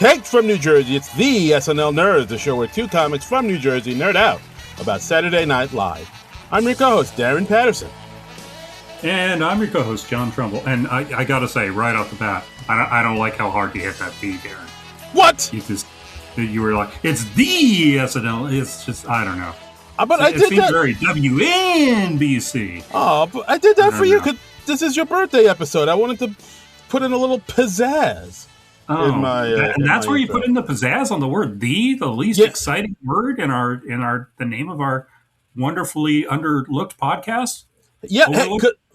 Caked from New Jersey, it's the SNL Nerds, the show where two comics from New Jersey nerd out about Saturday Night Live. I'm your co-host, Darren Patterson. And I'm your co-host, John Trumbull. And I gotta say, right off the bat, I don't like how hard you hit that D, Darren. What? You were like, it's the SNL. It's just, I don't know. But I did seems that. very WNBC. Oh, but I did that for you because this is your birthday episode. I wanted to put in a little pizzazz. And that's where you put in the pizzazz on the word "the," the least exciting word in the name of our wonderfully underlooked podcast. Yeah,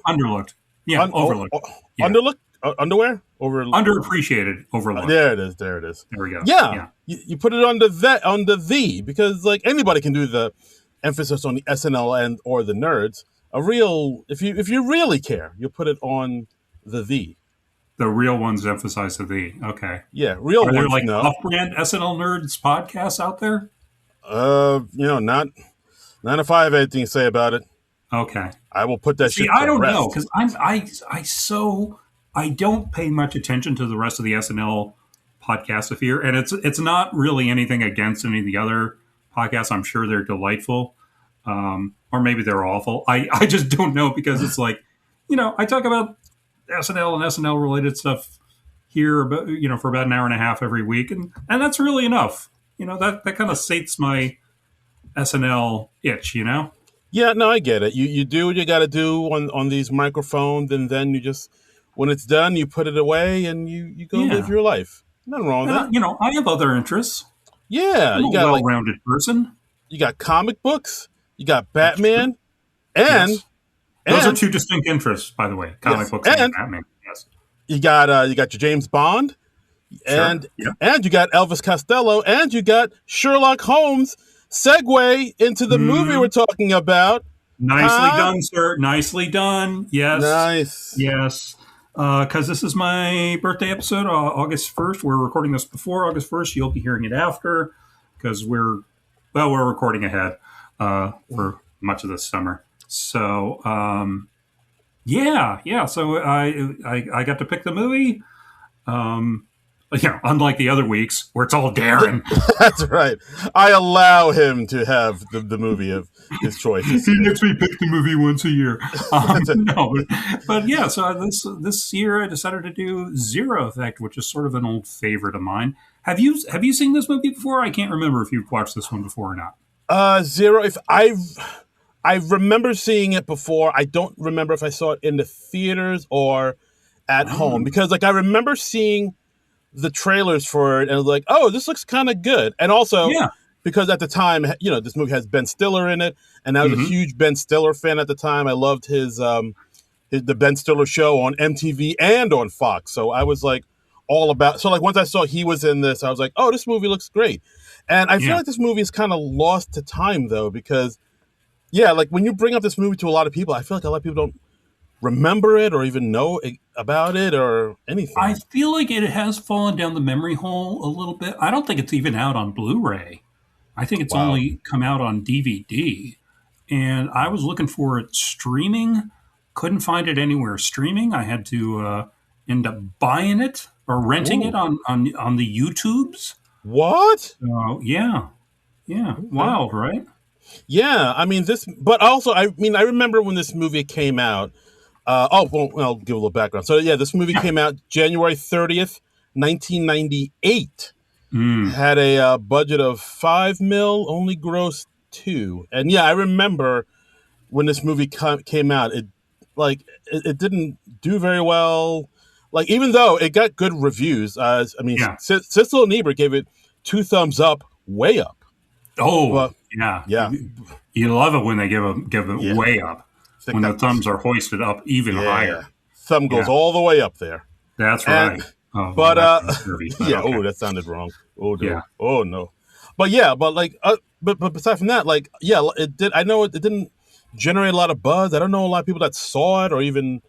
underlooked. Yeah, overlooked. Underlooked. Underwear. Underappreciated. Overlooked. There it is. There we go. Yeah. You put it on the because like anybody can do the emphasis on the SNL and or the nerds. If you really care, you put it on the. The real ones emphasize the. Okay. Yeah, real ones. Are there like no. off-brand SNL nerds podcasts out there? Not if I have anything to say about it. Okay. I will put that shit to I don't rest. know because I don't pay much attention to the rest of the SNL podcastosphere, and it's not really anything against any of the other podcasts. I'm sure they're delightful, or maybe they're awful. I just don't know because it's like, I talk about SNL and SNL related stuff here, about, for about an hour and a half every week, and that's really enough. That kind of sates my SNL itch. Yeah, no, I get it. You do what you got to do on these microphones, and then you just, when it's done, you put it away and you go live your life. Nothing wrong with that. I have other interests. Yeah, you got a well-rounded person. You got comic books. You got Batman, and those are two distinct interests, by the way. Comic books and Batman. Yes. You got your James Bond, and you got Elvis Costello, and you got Sherlock Holmes. Segue into the movie we're talking about. Nicely done, sir. Nicely done. Yes. Nice. Yes. Because this is my birthday episode, August 1st. We're recording this before August 1st. You'll be hearing it after because we're recording ahead for much of this summer. So, So I got to pick the movie. Unlike the other weeks where it's all Darren. That's right. I allow him to have the movie of his choice. He lets me pick the movie once a year. So this year I decided to do Zero Effect, which is sort of an old favorite of mine. Have you seen this movie before? I can't remember if you've watched this one before or not. Zero. If I remember seeing it before. I don't remember if I saw it in the theaters or at home because I remember seeing the trailers for it and I was like, oh, this looks kind of good. And also because at the time, this movie has Ben Stiller in it, and I was a huge Ben Stiller fan at the time. I loved his the Ben Stiller show on MTV and on Fox. So I was like all about. So like once I saw he was in this, I was like, oh, this movie looks great. And I feel like this movie is kind of lost to time though, because like when you bring up this movie to a lot of people, I feel like a lot of people don't remember it or even know about it or anything. I feel like it has fallen down the memory hole a little bit. I don't think it's even out on Blu-ray. I think it's only come out on DVD. And I was looking for it streaming. Couldn't find it anywhere streaming. I had to end up buying it or renting it on the YouTubes. What? Yeah. Okay. Wild, right? Yeah. I mean, but also, I remember when this movie came out. I'll give a little background. So, this movie came out January 30th, 1998. Had a budget of $5 million, only grossed $2 million. And I remember when this movie came out, it didn't do very well. Like, even though it got good reviews, Sissel and Ebert gave it 2 thumbs up, way up. Oh, but, yeah. You love it when they give it way up. When the thumbs are hoisted up even higher. Thumb goes all the way up there. That's right. That sounded wrong. Oh, no. Yeah. Oh, no. But but aside from that, it did. I know it didn't generate a lot of buzz. I don't know a lot of people that saw it or even,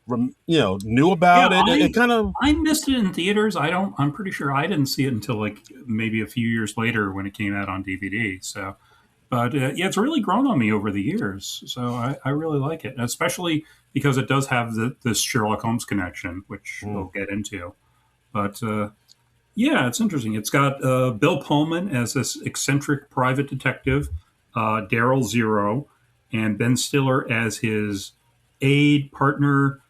knew about it. It kind of. I missed it in theaters. I'm pretty sure I didn't see it until maybe a few years later when it came out on DVD. So. But it's really grown on me over the years. So I really like it, especially because it does have this Sherlock Holmes connection, which we'll get into. But Yeah, it's interesting. It's got Bill Pullman as this eccentric private detective, Daryl Zero, and Ben Stiller as his aide partner,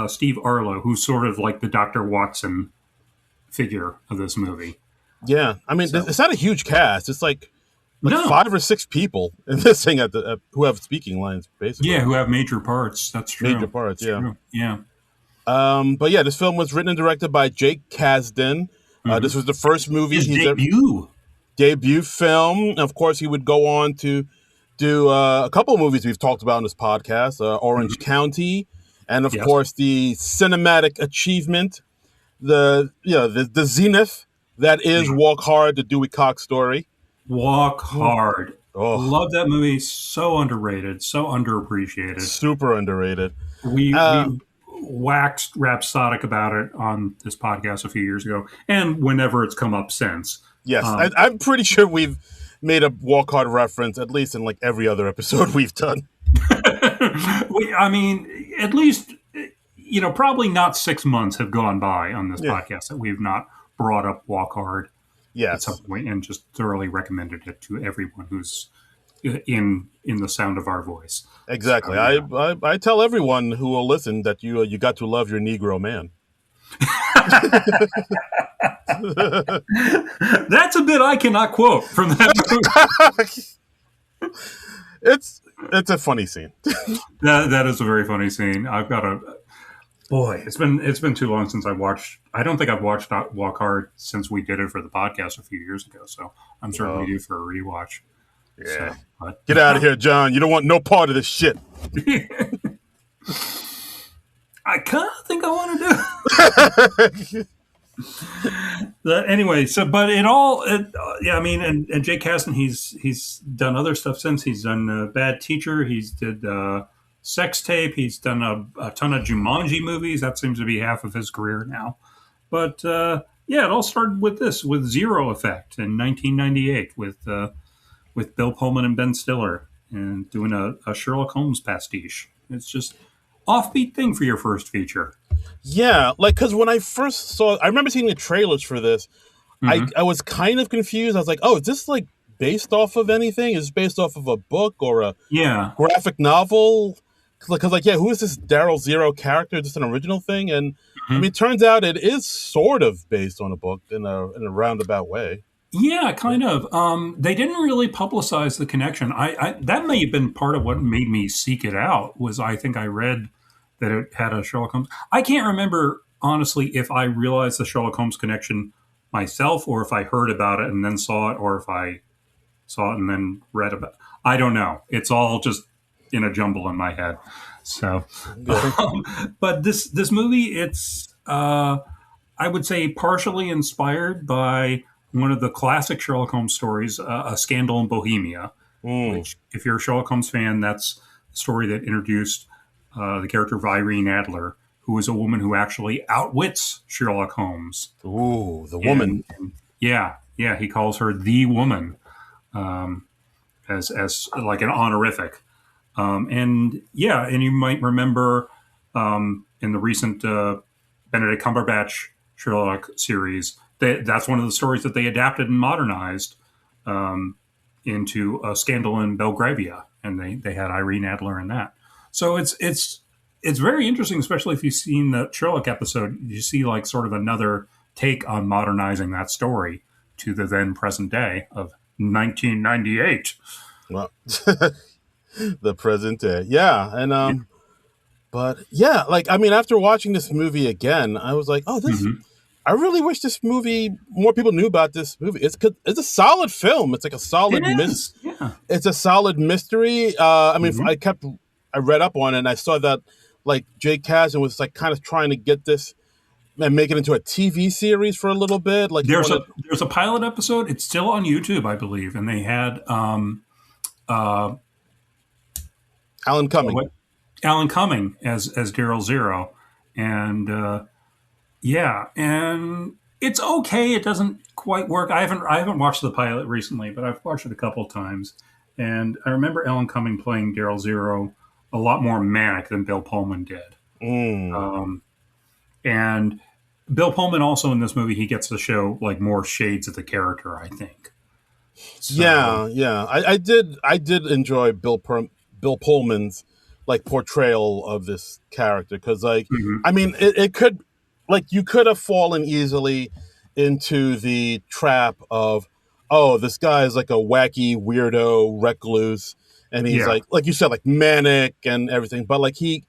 Steve Arlo, who's sort of like the Dr. Watson figure of this movie. Yeah, I mean, So, it's not a huge cast. It's like no. 5 or 6 people in this thing who have speaking lines, Yeah, basically who have major parts. That's major true. parts. That's Yeah. true. Yeah. But yeah, this film was written and directed by Jake Kasdan. Hmm. This was the first movie His he's ever debut. debut film. Of course, he would go on to do a couple of movies we've talked about in this podcast: Orange Hmm. County, and of Yes. course the cinematic achievement, the zenith that is Yeah. Walk Hard, the Dewey Cox story. Walk Hard. Oh, Love that movie. So underrated. So underappreciated. super underrated. We Uh, waxed rhapsodic about it on this podcast a few years ago, and whenever it's come up since. yes, Um, I'm pretty sure we've made a Walk Hard reference at least in like every other episode we've done. I mean, at least probably not 6 months have gone by on this Yeah. podcast that we've not brought up Walk Hard at some Yes. point and just thoroughly recommended it to everyone who's in the sound of our voice. So Exactly. yeah. I tell everyone who will listen that you got to love your Negro man. That's a bit I cannot quote from that movie. It's a funny scene. That is a very funny scene. I've got a boy. It's been too long since I watched. I don't think I've watched Walk Hard since we did it for the podcast a few years ago. So I'm certainly Oh, due for a rewatch. yeah. So, but Get out of here, John. You don't want no part of this shit. I kind of think I want to do. Anyway, so but yeah, I mean, and Jake Kasdan, he's done other stuff since. He's done Bad Teacher. He's did Sex Tape. He's done a ton of Jumanji movies. That seems to be half of his career now. But yeah, it all started with Zero Effect in 1998 with Bill Pullman and Ben Stiller and doing a Sherlock Holmes pastiche. It's just offbeat thing for your first feature. Yeah, like because when I first saw, I remember seeing the trailers for this. Hmm. I was kind of confused. I was like, oh, is this like based off of anything? Is this based off of a book or a Yeah. graphic novel? Because like, yeah, who is this Daryl Zero character? Is this an original thing? And I mean, Mhm. it turns out it is sort of based on a book in a roundabout way. Yeah, kind of. They didn't really publicize the connection. I that may have been part of what made me seek it out. Was I think I read that it had a Sherlock Holmes. I can't remember honestly if I realized the Sherlock Holmes connection myself, or if I heard about it and then saw it, or if I saw it and then read about. I don't know. It's all just in a jumble in my head. So, Yeah. but this movie, it's I would say partially inspired by one of the classic Sherlock Holmes stories, A Scandal in Bohemia, Mm. which, if you're a Sherlock Holmes fan, that's the story that introduced the character of Irene Adler, who is a woman who actually outwits Sherlock Holmes. Ooh, the woman. And yeah, yeah, he calls her the woman um, as like an honorific. And yeah, and you might remember in the recent Benedict Cumberbatch Sherlock series, that's one of the stories that they adapted and modernized um, into A Scandal in Belgravia, and they had Irene Adler in that. So it's very interesting, especially if you've seen the Sherlock episode. You see like sort of another take on modernizing that story to the then present day of 1998. Well, the present day. Yeah, and Yeah. but yeah, like I mean, after watching this movie again, I was like, oh, this. Mhm. I really wish this movie more people knew about this movie. It's a solid film. It's like a It solid is, yeah. It's a solid mystery. I mean, Mhm. I read up on it and I saw that like Jake Kasdan was like kind of trying to get this and make it into a TV series for a little bit. Like he wanted There's a pilot episode. It's still on YouTube, I believe, and they had uh, Alan Cumming. what Alan Cumming as Daryl Zero, and yeah, and it's okay. It doesn't quite work. I haven't watched the pilot recently, but I've watched it a couple of times, and I remember Alan Cumming playing Daryl Zero a lot more manic than Bill Pullman did. Mm. Um, and Bill Pullman also in this movie, he gets to show like more shades of the character, I think. So Yeah, yeah. I did enjoy Bill Pullman's like portrayal of this character because like mhm. I mean it could like you could have fallen easily into the trap of oh this guy is like a wacky weirdo recluse and he's Yeah, like you said like manic and everything but like he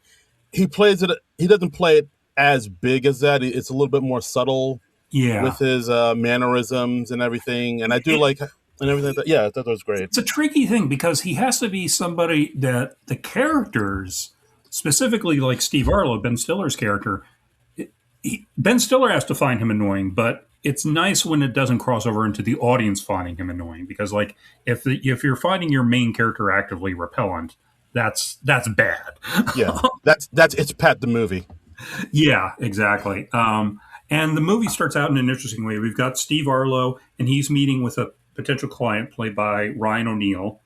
plays it he doesn't play it as big as that it's a little bit more subtle yeah. with his mannerisms and everything. And I do It, like and everything. Yeah, I thought that was great. it's a tricky thing because he has to be somebody that the characters, specifically like Steve Arlo, Ben Stiller's character, Ben Stiller has to find him annoying, but it's nice when it doesn't cross over into the audience finding him annoying because, like, if you're finding your main character actively repellent, that's bad. Yeah, that's it's Pat the movie. Yeah, exactly. And the movie starts out in an interesting way. We've got Steve Arlo, and he's meeting with a potential client played by Ryan O'Neal.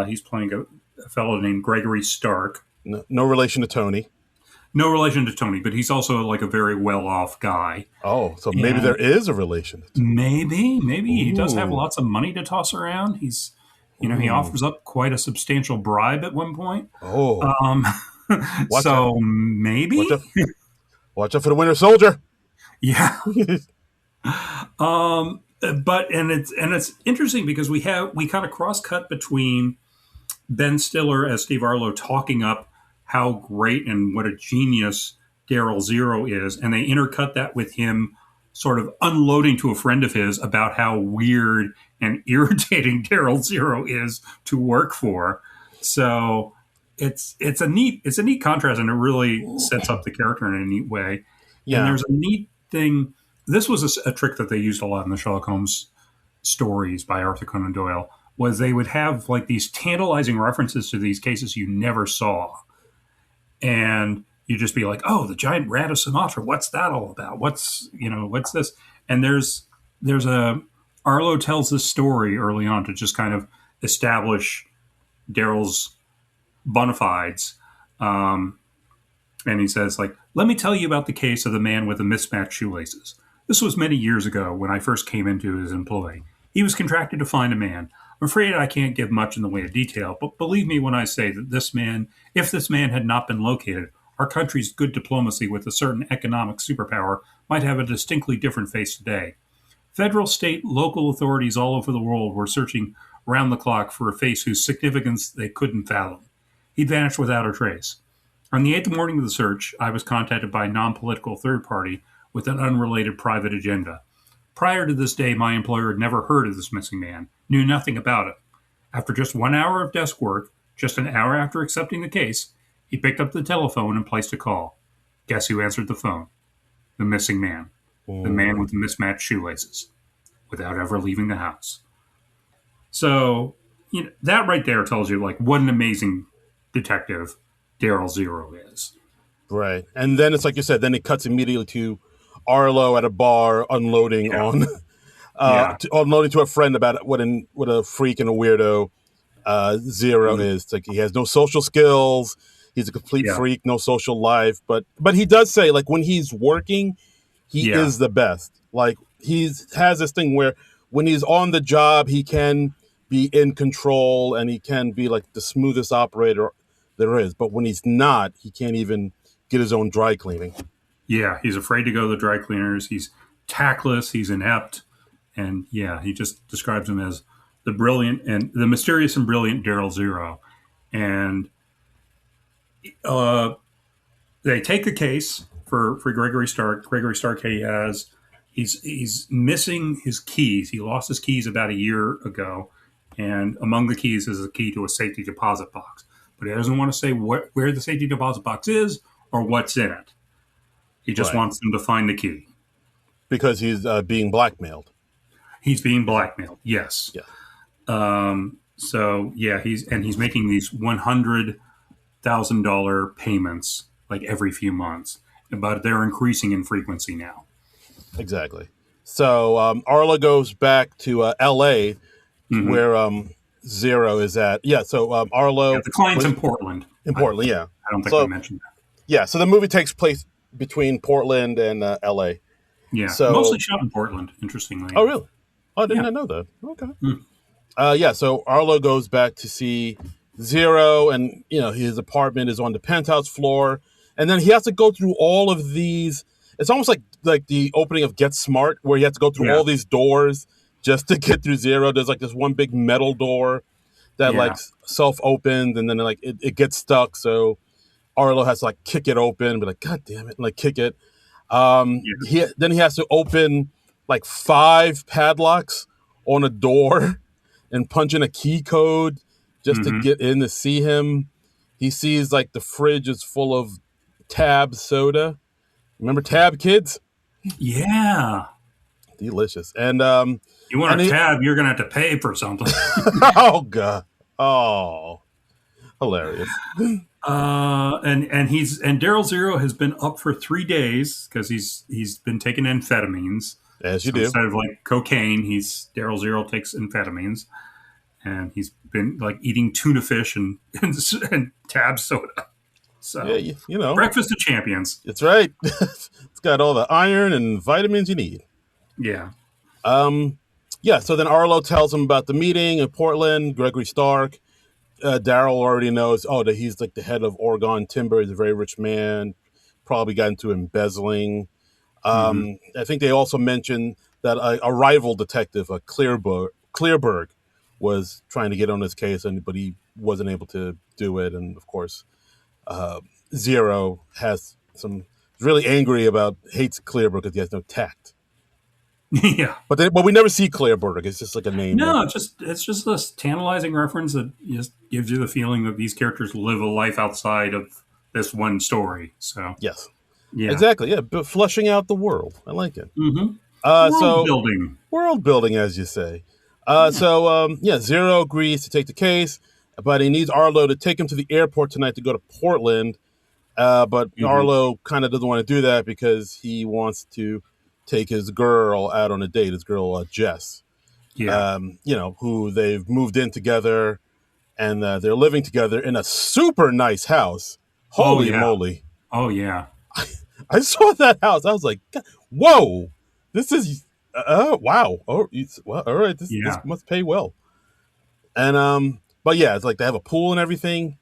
He's playing a fellow named Gregory Stark. No, no relation to Tony. No relation to Tony, but he's also like a very well off guy. Oh, so maybe there And is a relation to Tony. maybe he does have Ooh, lots of money to toss around. He ooh, offers up quite a substantial bribe at one point. oh! Um, Watch out! so maybe, Watch out! Watch out for the Winter Soldier. yeah. But and it's interesting because we kind of cross cut between Ben Stiller as Steve Arlo talking up how great and what a genius Daryl Zero is, and they intercut that with him sort of unloading to a friend of his about how weird and irritating Daryl Zero is to work for. So it's a neat contrast, and it really sets up the character in a neat way. And Yeah, there's a neat thing. This was a trick that they used a lot in the Sherlock Holmes stories by Arthur Conan Doyle. Was they would have like these tantalizing references to these cases you never saw, and you'd just be like, "Oh, the giant rat of Sumatra. What's that all about? What's this?" And there's a Arlo tells this story early on to just kind of establish Daryl's bona fides. Um, and he says, like, let me tell you about the case of the man with the mismatched shoelaces. This was many years ago when I first came into his employ. He was contracted to find a man. I'm afraid I can't give much in the way of detail, but believe me when I say that if this man had not been located, our country's good diplomacy with a certain economic superpower might have a distinctly different face today. Federal, state, local authorities all over the world were searching round the clock for a face whose significance they couldn't fathom. He vanished without a trace. On the eighth morning of the search, I was contacted by a non-political third party with an unrelated private agenda. Prior to this day, my employer had never heard of this missing man, knew nothing about it. After just 1 hour of desk work, just an hour after accepting the case, he picked up the telephone and placed a call. Guess who answered the phone? The missing man. The man with the mismatched shoelaces, without ever leaving the house. So, that right there tells you like what an amazing detective Daryl Zero is. right. And then it's like you said. Then it cuts immediately to Arlo at a bar unloading Yeah, on yeah, unloading to a friend about what a freak and a weirdo Zero mm, is. It's like he has no social skills. He's a complete yeah, freak, no social life. But he does say like when he's working, he yeah, is the best. Like he's has this thing where when he's on the job, he can be in control and he can be like the smoothest operator there is. But when he's not, he can't even get his own dry cleaning. yeah. He's afraid to go to the dry cleaners. He's tactless. He's inept, and yeah, he just describes him as the mysterious and brilliant Daryl Zero. And uh, they take the case for Gregory Stark. Gregory Stark, he's missing his keys. He lost his keys about a year ago, and among the keys is a key to a safety deposit box. But he doesn't want to say where the safety deposit box is or what's in it. He just Right. wants them to find the key. Because he's being blackmailed. He's being blackmailed. Yes. Yeah. So yeah, he's making these $100,000 payments like every few months, but they're increasing in frequency now. Exactly. So Arla goes back to L.A. Hmm. where Zero is at. Yeah. So Yeah, Arlo the client's was in Portland. in I, Portland. Yeah. I don't think we So mentioned that. yeah. So the movie takes place between Portland and L.A. Yeah, mostly So, shot in Portland. Interestingly oh, enough. really? Oh, I did Yeah. not know that. Okay. Mm. Yeah, so Arlo goes back to see Zero, and his apartment is on the penthouse floor, and then he has to go through all of these. It's almost like the opening of Get Smart, where you have to go through Yeah. all these doors just to get through Zero. There's like this one big metal door that like Yeah. self opens, and then like it gets stuck. So Arlo has to like kick it open, and be like, God damn it, and like kick it. Yeah. He has to open like 5 padlocks on a door and punch in a key code just to Hmm. get in to see him. He sees like the fridge is full of Tab soda. Remember Tab, kids? Yeah. Delicious. And You want and a he tab? You're gonna have to pay for something. oh god. Oh, hilarious. And Daryl Zero has been up for 3 days because he's been taking amphetamines. As you So do. instead of like cocaine, he's Daryl Zero takes amphetamines, and he's been like eating tuna fish and tab soda. Yeah, So you know, breakfast of champions. it's right. It's got all the iron and vitamins you need. Yeah. Um, yeah, so then Arlo tells him about the meeting in Portland, Gregory Stark. Daryl already knows, that he's like the head of Oregon Timber. He's a very rich man, probably got into embezzling. Hmm. I think they also mentioned that a rival detective, Clearberg, was trying to get on his case, but he wasn't able to do it. And of course, uh, Zero is really angry hates Clearberg because he has no tact. Yeah. But we never see Clearberg. It's just like a name that. No, it's just this tantalizing reference that just gives you the feeling that these characters live a life outside of this one story. So Yes, yeah. exactly. Yeah, but flushing out the world. I like it. Hmm. World So building. world building, as you say. Yeah. Yeah, Zero agrees to take the case, but he needs Arlo to take him to the airport tonight to go to Portland. But Hmm. Arlo kind of doesn't want to do that because he wants to take his girl out on a date. His girl Jess, Yeah. who they've moved in together, and they're living together in a super nice house. Oh Holy yeah. moly! Oh yeah. I saw that house. I was like, "Whoa, this is wow! Well, all right, this Yeah. must pay well." And but yeah, it's like they have a pool and everything,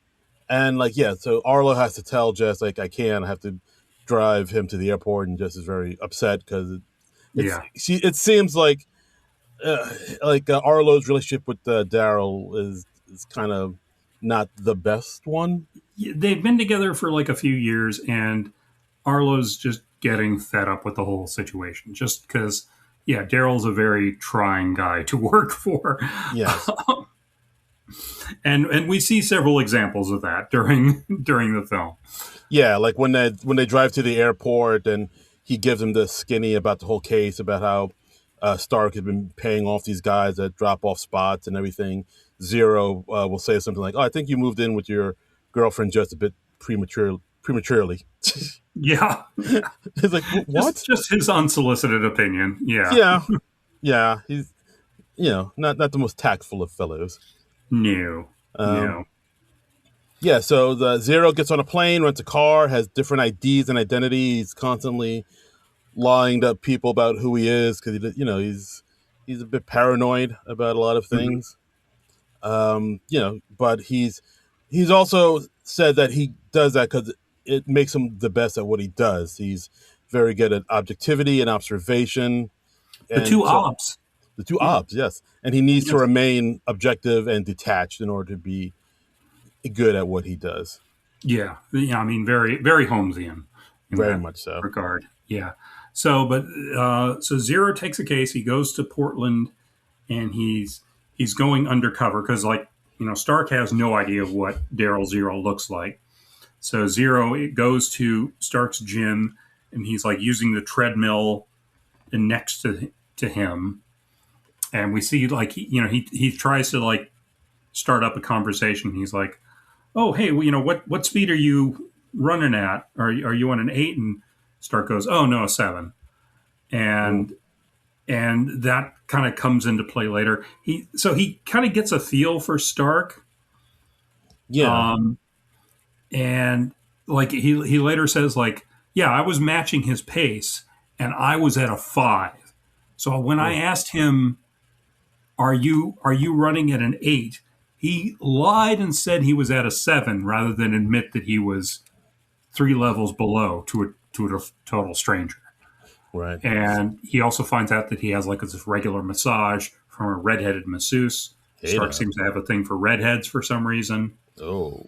and like yeah, so Arlo has to tell Jess like, I have to drive him to the airport, and Jess is very upset because Yeah. it seems uh, like Arlo's relationship with Daryl is kind of not the best one. They've been together for like a few years, and Arlo's just getting fed up with the whole situation. Just because, yeah, Daryl's a very trying guy to work for, Yes. and we see several examples of that during the film. Yeah, like when they drive to the airport and he gives him the skinny about the whole case about how Stark had been paying off these guys that drop off spots and everything. Zero will say something like, "Oh, I think you moved in with your girlfriend just a bit prematurely." Yeah, It's like, just what? just his unsolicited opinion. Yeah, Yeah, yeah. He's not the most tactful of fellows. no, Um, no, yeah, so the Zero gets on a plane, rents a car, has different IDs and identities. He's constantly lying to people about who he is because he's a bit paranoid about a lot of Mhm. things. But he's also said that he does that because it makes him the best at what he does. He's very good at objectivity and observation, The and two so ops. the two Yeah, obs, yes, and he needs to yes, remain objective and detached in order to be good at what he does. yeah. I mean, very very Holmesian in Very that much so. regard. Yeah. So Zero takes a case. He goes to Portland, and he's going undercover because Stark has no idea what Daryl Zero looks like. So Zero it goes to Stark's gym, and he's like using the treadmill next to him, and we see like he tries to like start up a conversation. He's like, "Oh, hey, well, what speed are you running at? Are you on an 8?" And Stark goes, "Oh no, a 7." Mm. And that kind of comes into play later. He kind of gets a feel for Stark, Yeah, um, and like he later says like, "Yeah, I was matching his pace." and I was at a 5. So when I Mm. asked him, are you running at an 8? He lied and said he was at a 7 rather than admit that he was 3 levels below to a total stranger. Right. And he also finds out that he has like this regular massage from a redheaded masseuse. Hey Stark now. seems to have a thing for redheads for some reason. Oh.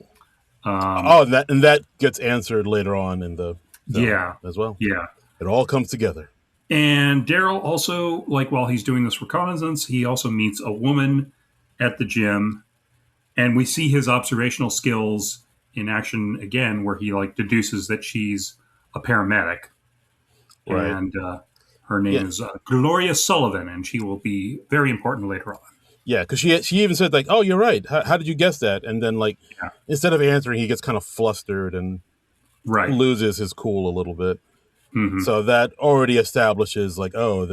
Um, Oh, and that gets answered later on in the film yeah, as well. yeah. It all comes together. And Daryl also, like, while he's doing this reconnaissance, he also meets a woman at the gym, and we see his observational skills in action again, where he like deduces that she's a paramedic, Right. and her name Yeah. is Gloria Sullivan, and she will be very important later on. Yeah, because she even said like, "Oh, you're right. How did you guess that?" And then like, Yeah, instead of answering, he gets kind of flustered and right. loses his cool a little bit. Hmm. So that already establishes like, oh,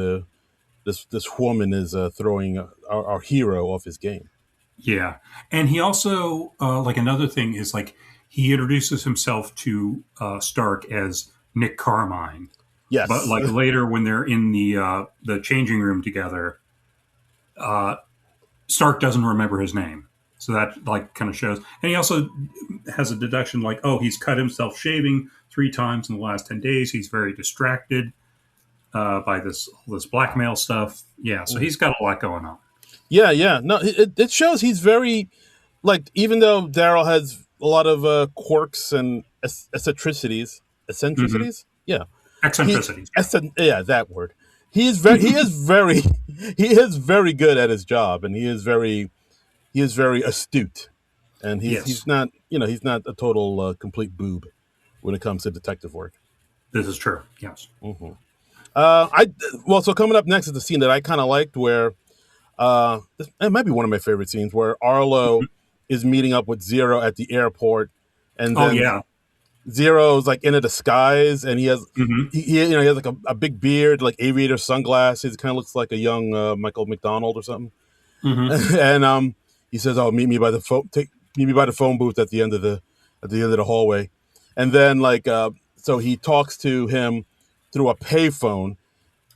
this woman is throwing our hero off his game. Yeah, and he also like another thing is like he introduces himself to Stark as Nick Carmine, but Yes. like later when they're in the changing room together, Stark doesn't remember his name. So that like kind of shows. And he also has a deduction like, oh, he's cut himself shaving 3 times in the last 10 days. He's very distracted by this blackmail stuff. Yeah, so he's got a lot going on. Yeah, yeah. No, it shows he's very like even though Daryl has a lot of quirks and eccentricities, Hmm. eccentricities. Yeah, he Eccentricities. Yeah. yeah, that word. He is very he is very good at his job, and he is very astute, and he's Yes, not he's not a total complete boob when it comes to detective work. this is true. Yes. Hmm. I well, so coming up next is the scene that I kind of liked, where it might be one of my favorite scenes, where Arlo is meeting up with Zero at the airport, and Oh then yeah. Zero's like in a disguise, and Hmm. he has like a big beard, like aviator sunglasses. Kind of looks like a young Michael McDonald or something. Hmm. And he says, "Oh, meet me by the phone. Meet me by the phone booth at the end of the hallway." And then like so he talks to him through a payphone,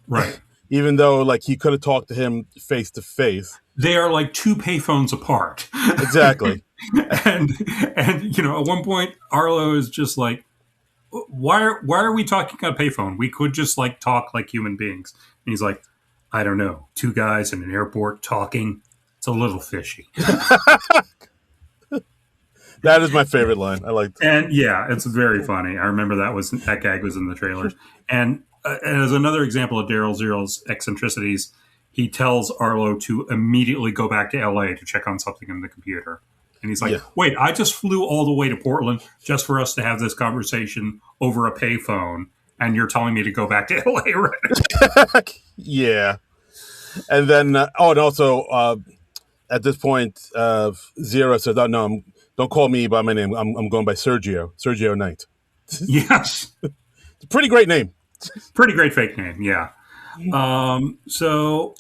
Right. even though like he could have talked to him face to face. They are like 2 payphones apart. Exactly. and at one point Arlo is just like, why are we talking on a payphone? We could just like talk like human beings. And he's like, I don't know, 2 guys in an airport talking. It's a little fishy. That is my favorite line. I like. And yeah, it's very funny. I remember that gag was in the trailers. And as another example of Daryl Zero's eccentricities, he tells Arlo to immediately go back to LA to check on something in the computer. And he's like, Yeah. wait, I just flew all the way to Portland just for us to have this conversation over a payphone. And you're telling me to go back to LA, right? Yeah. And then oh, and also at this point, Zero says, "Oh no, don't call me by my name. I'm going by Sergio Knight. Yes. It's a pretty great name." Pretty great fake name. Yeah. So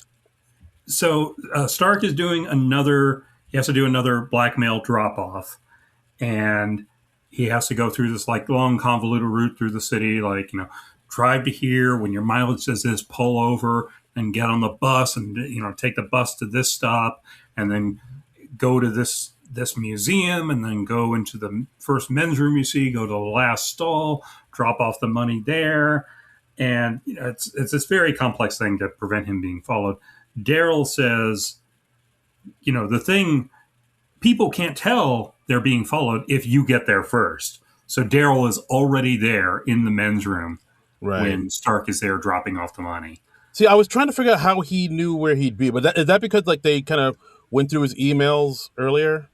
Stark is doing another. He has to do another blackmail drop off, and he has to go through this like long convoluted route through the city. Like drive to here. When your mileage says this, pull over and get on the bus, and take the bus to this stop, and then go to this museum, and then go into the first men's room you see. Go to the last stall, drop off the money there, and it's this very complex thing to prevent him being followed. Daryl says, the thing people can't tell they're being followed if you get there first. So Daryl is already there in the men's room Right. when Stark is there dropping off the money. See, I was trying to figure out how he knew where he'd be, but is that because like they kind of went through his emails earlier?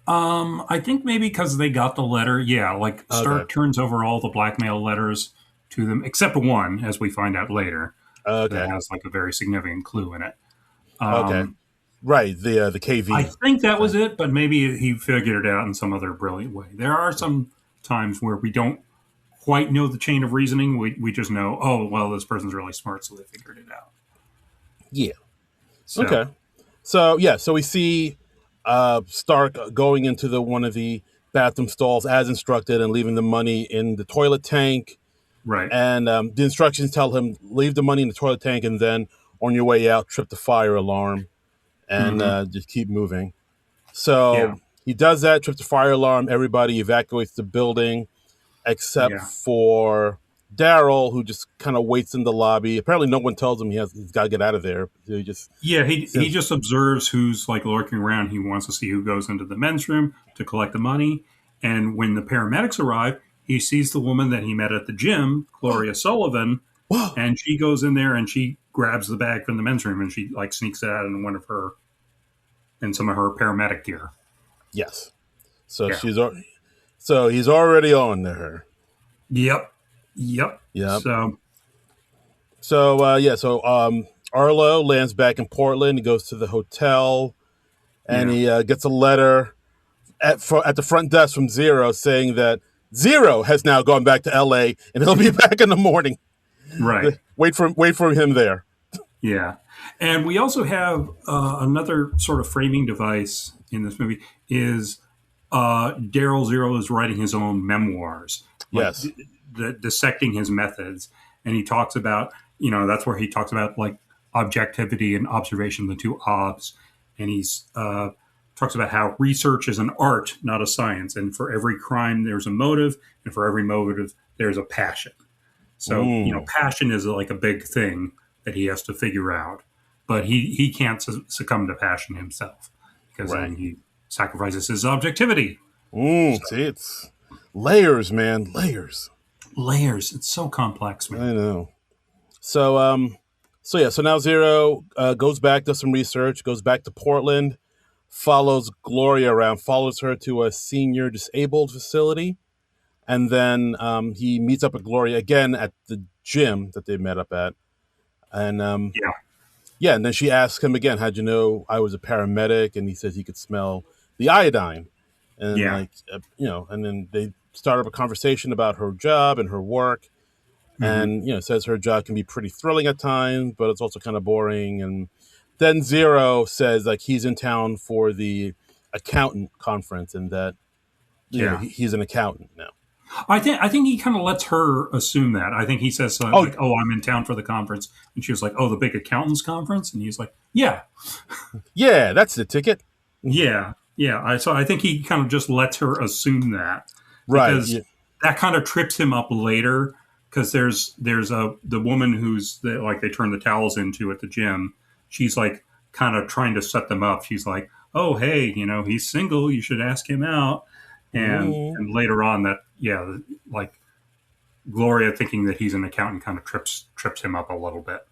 I think maybe because they got the letter. Yeah, like Okay. Stark turns over all the blackmail letters to them, except one, as we find out later, that Okay. has like a very significant clue in it. Okay. Um, Right. The I KV think that was thing. it, but maybe he figured it out in some other brilliant way. There are some times where we don't quite know the chain of reasoning. We just know, oh, well, this person's really smart, so they figured it out. Yeah. So, Okay. So yeah, so we see Stark going into the one of the bathroom stalls as instructed and leaving the money in the toilet tank. Right. And the instructions tell him leave the money in the toilet tank, and then on your way out, trip the fire alarm, and Hmm. just keep moving. Yeah. So he does that, trips the fire alarm. Everybody evacuates the building except Yeah. for Daryl, who just kind of waits in the lobby. Apparently, no one tells him he's got to get out of there. So he just Yeah, he says, just observes who's like lurking around. He wants to see who goes into the men's room to collect the money. And when the paramedics arrive, he sees the woman that he met at the gym, Gloria Sullivan, "Whoa, and she goes in there and she grabs the bag from the men's room and she like sneaks it out in some of her paramedic gear. yes." So Yeah. so he's already on to her. Yep. Yep. Yep. So So Arlo lands back in Portland. He goes to the hotel and yeah. he gets a letter at the front desk from Zero saying that Zero has now gone back to L.A. and he'll be back in the morning. Right. Wait for him there. Yeah. And we also have another sort of framing device in this movie is Daryl Zero is writing his own memoirs, like Yes. dissecting his methods. And he talks about, that's where he talks about like objectivity and observation, the two obs. And he's talks about how research is an art, not a science. And for every crime, there's a motive. And for every motive, there's a passion. So, Mm, passion is like a big thing that he has to figure out. But he can't succumb to passion himself because right. then he sacrifices his objectivity. See, it's layers, man, layers. Layers. It's so complex, man. I know. So now Zero goes back, does some research, goes back to Portland, follows Gloria around, follows her to a senior disabled facility, and then he meets up with Gloria again at the gym that they met up at, and Yeah. yeah, and then she asks him again, "How'd you know I was a paramedic?" And he says he could smell the iodine, and Yeah. and then they start up a conversation about her job and her work, Hmm. and says her job can be pretty thrilling at times, but it's also kind of boring. And then Zero says like he's in town for the accountant conference, and that Yeah. he's an accountant now. I think he kind of lets her assume that. I think he says something Oh like, "Oh, I'm in town for the conference," and she was like, "Oh, the big accountants conference," and he's like, "Yeah, yeah, that's the ticket. yeah, yeah." So I think he kind of just lets her assume that Right. because Yeah. that kind of trips him up later. Because there's the woman like they turn the towels into at the gym. She's like kind of trying to set them up. She's like, "Oh, hey, he's single. You should ask him out." Mm, And later on, that yeah, like Gloria thinking that he's an accountant kind of trips him up a little bit.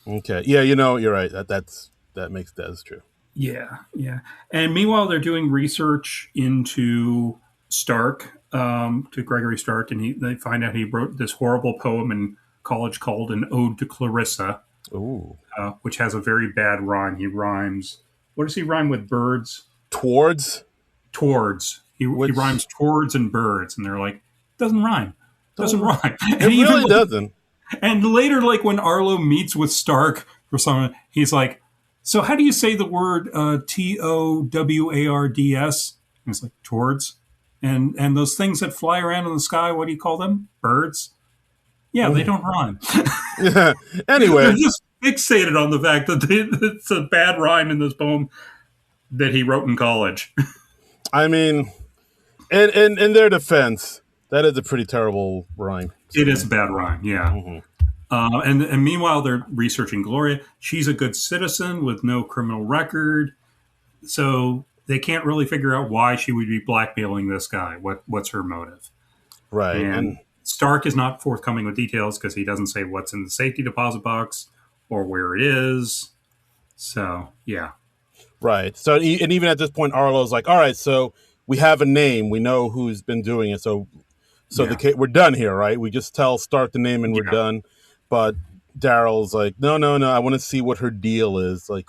okay. Yeah. You're right. That is true. Yeah, yeah. And meanwhile, they're doing research into Stark, to Gregory Stark, and they find out he wrote this horrible poem in college called "An Ode to Clarissa," Ooh. which has a very bad rhyme. He rhymes. What does he rhyme with? Birds. Towards Towards. He which rhymes towards and birds, and they're like, doesn't rhyme. Doesn't don't rhyme. it And even really doesn't. and later, like when Arlo meets with Stark for some, he's like, "So how do you say the word TOWARDS?" And it's like towards, and those things that fly around in the sky. What do you call them? Birds. Yeah, they don't rhyme. Yeah. They're Anyway, just fixated on the fact that it's a bad rhyme in this poem that he wrote in college. I mean, in their defense, that is a pretty terrible rhyme. It is a bad rhyme. Yeah. Mhm. And meanwhile, they're researching Gloria. She's a good citizen with no criminal record, so they can't really figure out why she would be blackmailing this guy. What's her motive? Right. And And Stark is not forthcoming with details because he doesn't say what's in the safety deposit box or where it is. So yeah, right. So and even at this point, Arlo's like, "All right, so we have a name. We know who's been doing it. So yeah, we're done here, right? We just start the name and we're yeah, done." But Daryl's like, "No, no, no. I want to see what her deal is. Like,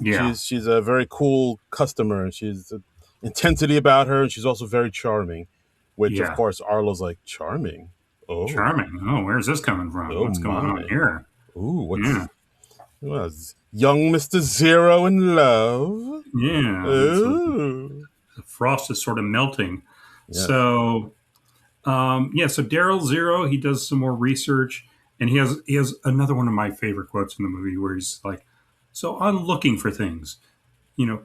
yeah, she's a very cool customer, and she's intensity about her, and she's also very charming." Which, of yeah. course, Arlo's like, "Charming? Oh, Charming. Oh, where's this coming from? oh What's going on my. here? Ooh, Yeah, what's young Mister Zero in love? yeah. Ooh, The frost is sort of melting. yes, So Yeah, so Daryl Zero, he does some more research, and he has another one of my favorite quotes in the movie where he's like, "So I'm looking for things.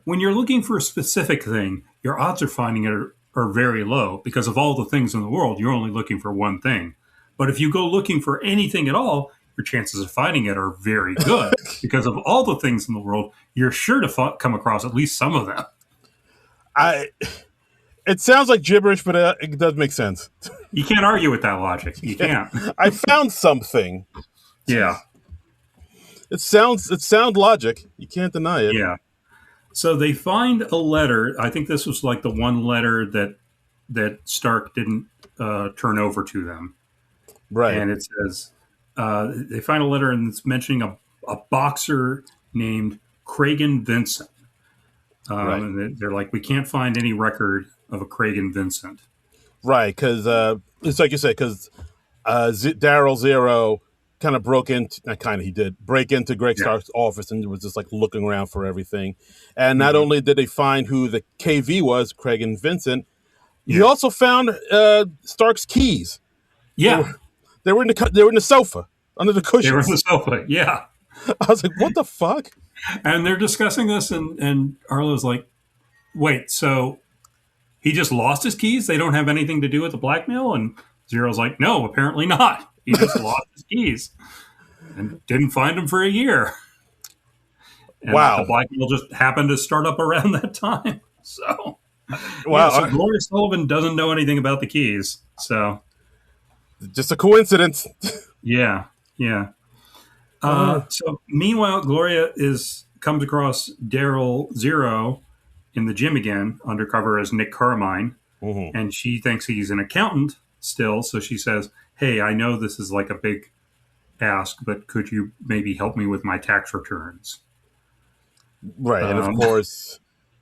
When you're looking for a specific thing, your odds of finding it are very low because of all the things in the world. You're only looking for one thing. But if you go looking for anything at all, your chances of finding it are very good because of all the things in the world. You're sure to come across at least some of them." I. It sounds like gibberish, but it does make sense. You can't argue with that logic. You can't. I found something. Yeah, It sound logic. You can't deny it. yeah. So they find a letter. I think this was like the one letter that Stark didn't turn over to them, Right. and it says they find a letter and it's mentioning a boxer named Kragan Vincent. Right. And they're like, we can't find any record of a Kragan Vincent. Right. Because it's like you said. Because Daryl Zero kind of broke into. Not kind of. He did break into Greg Yeah. Stark's office and was just like looking around for everything. And not Hmm. only did they find who the KV was, Craig and Vincent, he Yeah. also found Stark's keys. They Yeah. were they were in the sofa under the They were on the cushions. sofa. Yeah. I was like, what the fuck? And they're discussing this, and Arlo's like, wait, so he just lost his keys? They don't have anything to do with the blackmail? And Zero's like, no, apparently not. He just lost his keys and didn't find them for a year. And the Wow. blackmail just happened to start up around that time. So, yeah, so Wow. Gloria Sullivan doesn't know anything about the keys. So, Just a coincidence. yeah, yeah. Uh, So meanwhile, Gloria is comes across Daryl Zero in the gym again, undercover as Nick Carmine, mhm. and she thinks he's an accountant still. So she says, "Hey, I know this is like a big ask, but could you maybe help me with my tax returns?" Right. And of Um, course,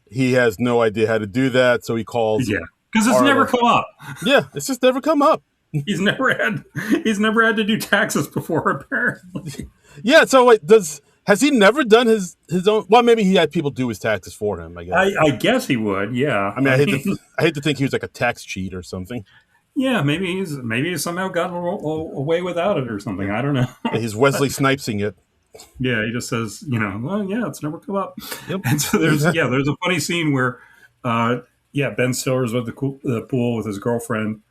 he has no idea how to do that. So he calls yeah, because it's never Arlo. come up. Yeah. It's just never come up. He's never had he's never had to do taxes before, apparently. Yeah. So wait, has he never done his own? Well, maybe he had people do his taxes for him. I guess. I guess he would. Yeah, I mean, I mean, I hate to think he was like a tax cheat or something. yeah, maybe he's somehow gotten away without it or something. I don't know. Yeah, he's Wesley Snipesing it. Yeah, he just says, well, yeah, it's never come up. Yep. And so there's a funny scene where, yeah, Ben Stiller's at the pool with his girlfriend,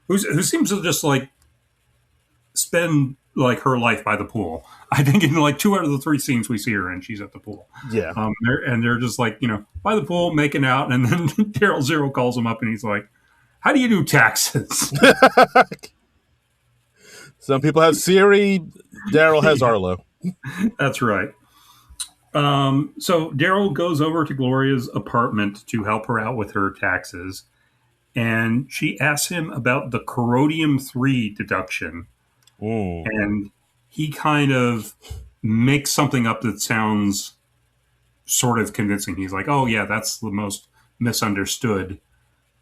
who seems to just like spend like her life by the pool. I think in like 2 out of the 3 scenes we see her in, she's at the pool. Yeah. They're just like by the pool making out, and then Daryl Zero calls him up and he's like, "How do you do taxes?" Some people have Siri. Daryl has Arlo. That's right. So Daryl goes over to Gloria's apartment to help her out with her taxes, and she asks him about the corrodium-3 deduction, Mm. and he kind of makes something up that sounds sort of convincing. He's like, "Oh yeah, that's the most misunderstood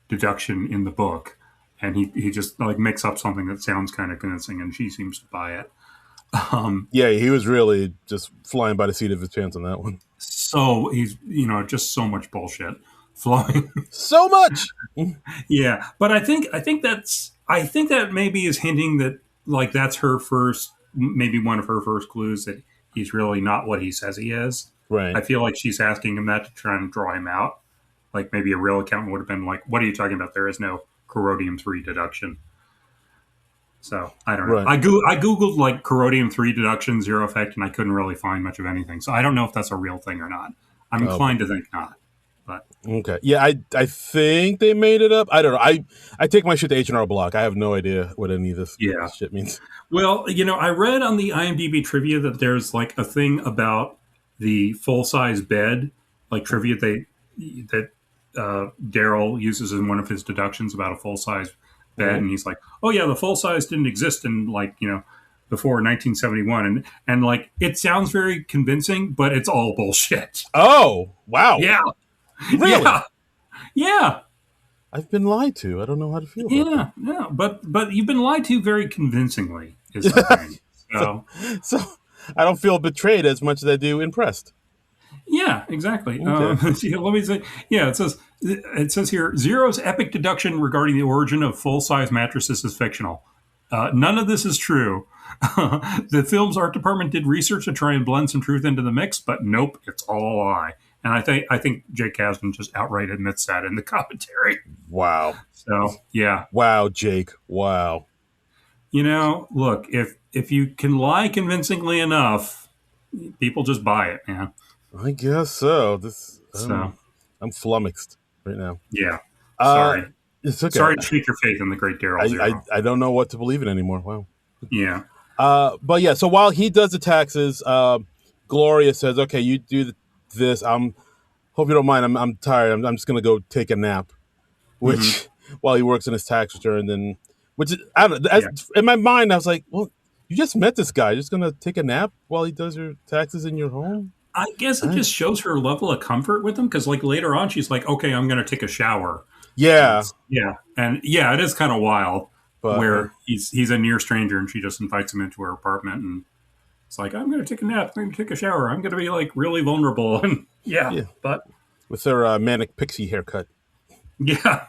deduction in the book," and he just like makes up something that sounds kind of convincing, and she seems to buy it. Yeah, he was really just flying by the seat of his pants on that one. So he's just so much bullshit flowing. So much. Yeah, but I think that maybe is hinting that like that's her first, maybe one of her first clues that he's really not what he says he is. Right. I feel like she's asking him that to try and draw him out. Like maybe a real accountant would have been like, "What are you talking about? There is no corrodium-3 deduction." So I don't know. Right. I googled like corrodium-3 deduction zero effect, and I couldn't really find much of anything. So I don't know if that's a real thing or not. I'm Oh, inclined to think not. But okay. Yeah, I think they made it up. I don't know. I take my shit to H&R Block. I have no idea what any of this yeah, shit means. well, I read on the IMDb trivia that there's like a thing about the full size bed, like trivia that Daryl uses in one of his deductions about a full size bed, Mhm. and he's like, "Oh yeah, the full size didn't exist in like before 1971," and like it sounds very convincing, but it's all bullshit. Oh, wow. Yeah, Really? yeah, yeah, I've been lied to. I don't know how to feel about yeah, yeah. But you've been lied to very convincingly, is the thing. that. So So I don't feel betrayed as much as I do impressed. Yeah, exactly. Okay. Yeah, let me say. Yeah, it says here Zero's epic deduction regarding the origin of full size mattresses is fictional. None of this is true. The film's art department did research to try and blend some truth into the mix, but nope, it's all a lie. And I think Jake Kasdan just outright admits that in the commentary. Wow. So yeah, Wow, Jake. Wow. look, if you can lie convincingly enough, people just buy it, man. I guess so. So I'm flummoxed right now. yeah, Uh, sorry. it's okay. Sorry to shake your faith in the great Daryl Zero. I don't know what to believe in anymore. Wow. Yeah. But yeah, so while he does the taxes, Gloria says, "Okay, you do this. Hope you don't mind. I'm tired. I'm just gonna go take a nap." Hmm. Which while he works on his tax return, then which is I don't know. Yeah. In my mind, I was like, "Well, you just met this guy. You're just gonna take a nap while he does your taxes in your home?" I guess it I- just shows her level of comfort with him because, like, later on, she's like, okay, I'm going to take a shower. And yeah, yeah. And yeah, it is kind of wild but where he's a near stranger and she just invites him into her apartment and it's like, I'm going to take a nap. I'm going to take a shower. I'm going to be like really vulnerable. And yeah, yeah, but with her manic pixie haircut. yeah.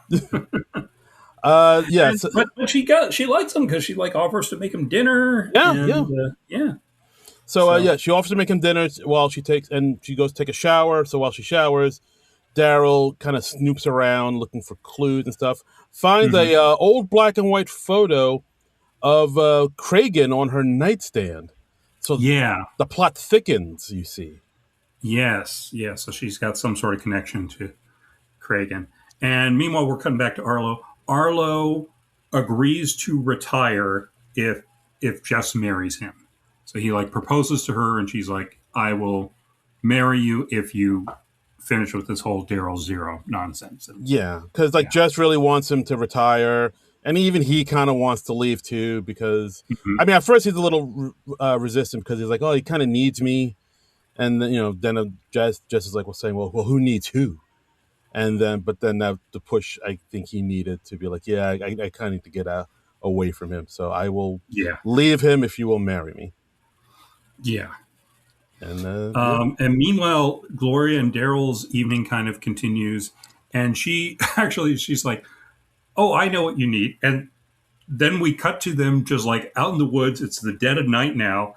Yeah, And, but she likes him because she like offers to make him dinner. yeah, And yeah. yeah. So So, yeah, she offers to make him dinner while she goes to take a shower. So while she showers, Daryl kind of snoops around looking for clues and stuff. Finds mhm. a old black and white photo of Kragen on her nightstand. So Yeah. the plot thickens. You see. Yes. Yeah. So she's got some sort of connection to Kragen. And meanwhile, we're coming back to Arlo. Arlo agrees to retire if Jess marries him. So he like proposes to her, and she's like, "I will marry you if you finish with this whole Daryl Zero nonsense." And Yeah, because like yeah, Jess really wants him to retire, and even he kind of wants to leave too. Because mhm. I mean, at first he's a little resistant because he's like, "Oh, he kind of needs me," and then Jess is like, "Well, saying, well, who needs who?" And then, but then the push I think he needed to be like, "Yeah, I kind of need to get away from him, so I will Yeah, leave him if you will marry me." yeah. And yeah, And meanwhile, Gloria and Daryl's evening kind of continues, and she actually she's like, "Oh, I know what you need," and then we cut to them just like out in the woods. It's the dead of night now,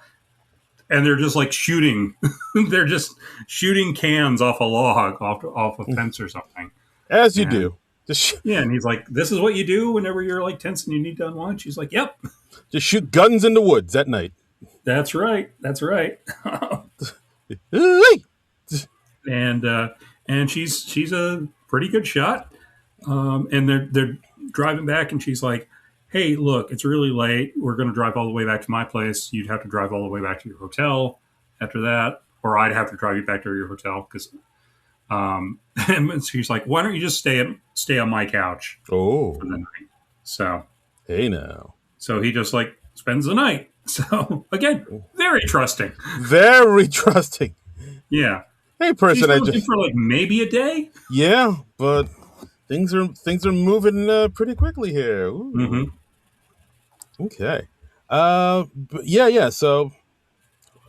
and they're just like shooting. They're just shooting cans off a log, off a fence or something. as you And do, just yeah, and he's like, "This is what you do whenever you're like tense and you need to unwind." She's like, "Yep, just shoot guns in the woods at night. that's right, that's right." Ooh-wee! and she's a pretty good shot. And they're driving back, and she's like, "Hey, look, it's really late. We're going to drive all the way back to my place. You'd have to drive all the way back to your hotel after that, or I'd have to drive you back to your hotel because." And she's like, "Why don't you just stay on my couch Oh, for the night?" So hey now, he just like spends the night. So again, very trusting. very trusting. Yeah, Hey, she's person, I been looking just for like maybe a day. yeah, but things are moving pretty quickly here. Ooh, Hmm. okay. But yeah. So,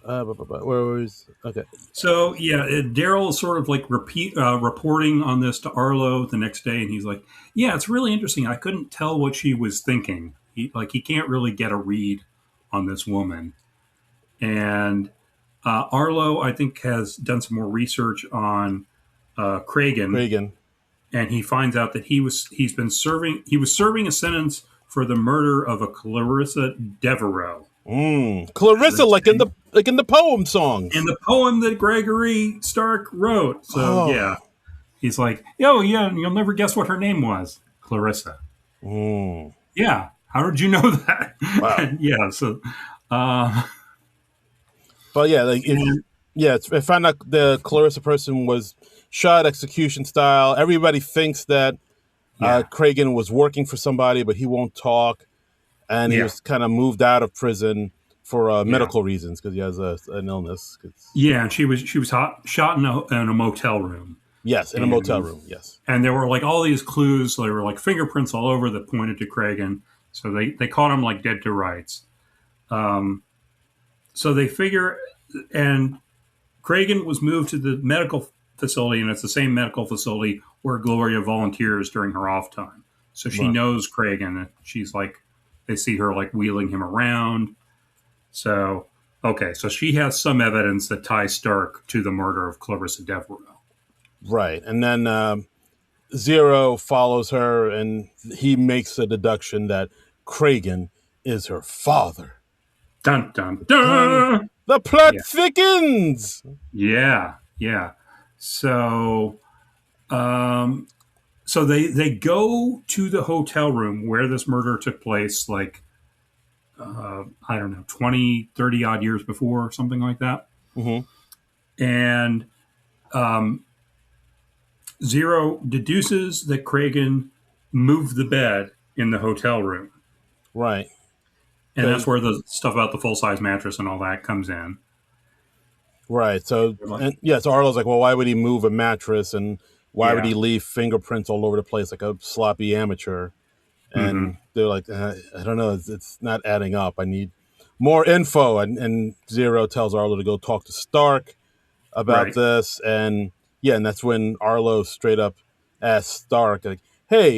where was okay? So yeah, Daryl is sort of like reporting on this to Arlo the next day, and he's like, "Yeah, it's really interesting. I couldn't tell what she was thinking. He can't really get a read on this woman." And Arlo, I think, has done some more research on Kragen, Reagan. and he finds out that he was serving a sentence for the murder of a Clarissa Devereaux. Clarissa, like in the poem In songs. the poem that Gregory Stark wrote. So Oh, yeah, he's like, "Oh yeah, you'll never guess what her name was, Clarissa." mm, Yeah, how did you know that? wow. And yeah, so uh, But yeah, like and I found out the Clarissa person was shot execution style. Everybody thinks that yeah, Kragen was working for somebody, but he won't talk, and he yeah, was kind of moved out of prison for yeah, medical reasons because he has an illness. yeah, and she was shot in a motel room, Yes, in a motel and room. Yes. there were like all these clues. There were like fingerprints all over that pointed to Kragen. So they caught him like dead to rights. So they figure, and Kragen was moved to the medical facility, and it's the same medical facility where Gloria volunteers during her off time. So she Right. knows Kragen. She's like, they see her like wheeling him around. So, okay, so she has some evidence that ties Stark to the murder of Clarissa Devereaux. Right. And then Zero follows her, and he makes a deduction that Kragen is her father. Dun dun Done. dun. The plot Yeah, thickens. yeah, yeah. So, um, so they go to the hotel room where this murder took place, like I don't know, 20, 30 odd years before, something like that. Hmm. And um, Zero deduces that Kragen moved the bed in the hotel room. Right. And that's Because where the stuff about the full size mattress and all that comes in. right. So and yeah. So Arlo's like, well, why would he move a mattress, and why would Yeah. he leave fingerprints all over the place like a sloppy amateur? Mm-hmm. And they're like, I don't know, it's not adding up. I need more info. And Zero tells Arlo to go talk to Stark about Right. this, and yeah, and that's when Arlo straight up asks Stark, like, "Hey,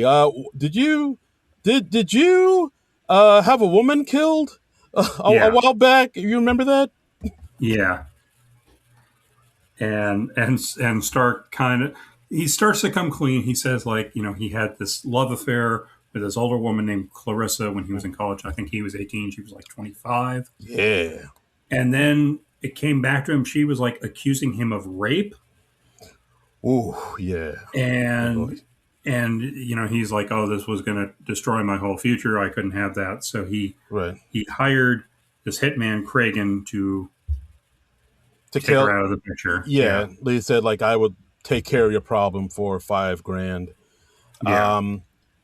did you have a woman killed a Yeah. while back? You remember that?" Yeah. And Stark kind of, he starts to come clean. He says, like, he had this love affair with this older woman named Clarissa when he was in college. I think he was 18, she was like 25. Yeah. And then it came back to him. She was like accusing him of rape. Ooh, yeah. Oh boy. And he's like, oh, this was going to destroy my whole future. I couldn't have that. So Right. he hired this hitman Kragen to To take her kill. out of the picture. Yeah, Yeah. Lee said like I would take care of your problem for $5,000. Yeah.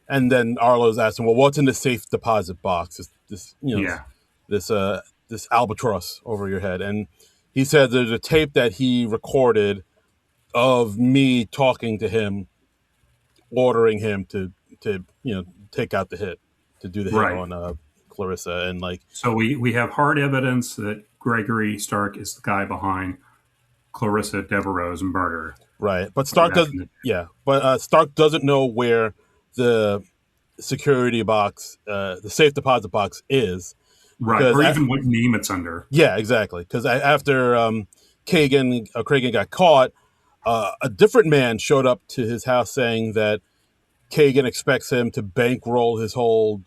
And then Arlo's asking, well, what's in the safe deposit box? This Yeah. this this albatross over your head. And he said there's a tape that he recorded of me talking to him, ordering him to take out the hit, to do the hit Right. on Clarissa, and like So we have hard evidence that Gregory Stark is the guy behind Clarissa Devereaux's murder right. But way Stark back does, in the. yeah. But Stark doesn't know where the security box, the safe deposit box is, Right, because or even what name it's under. yeah, exactly. Because after Kragen got caught, a different man showed up to his house saying that Kagan expects him to bankroll his whole,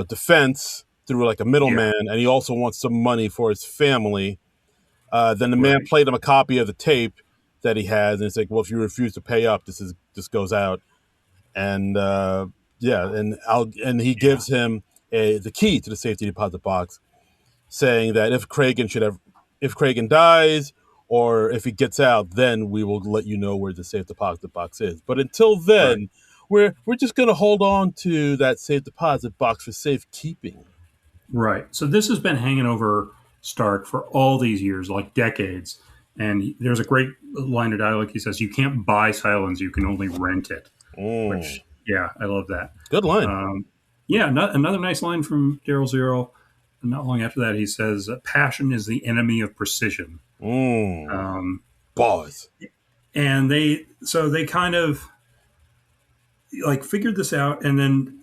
defense through like a Yeah. middleman, and he also wants some money for his family. Then the man Right. played him a copy of the tape that he has, and it's like, well, if you refuse to pay up, this goes out, and yeah, and he Yeah. gives him the key to the safety deposit box, saying that if Kragen dies or if he gets out, then we will let you know where the safe deposit box is. But until Right. then, we're just going to hold on to that safe deposit box for safekeeping. Right. So this has been hanging over Stark for all these years, like decades. And there's a great line of dialogue. He says, "You can't buy silence; you can only rent it." Mm, Which, yeah, I love that. good line. Yeah, another nice line from Daryl Zero. Not long after that, he says, "Passion is the enemy of precision." Mm, Um, bars. and they kind of like figured this out, and then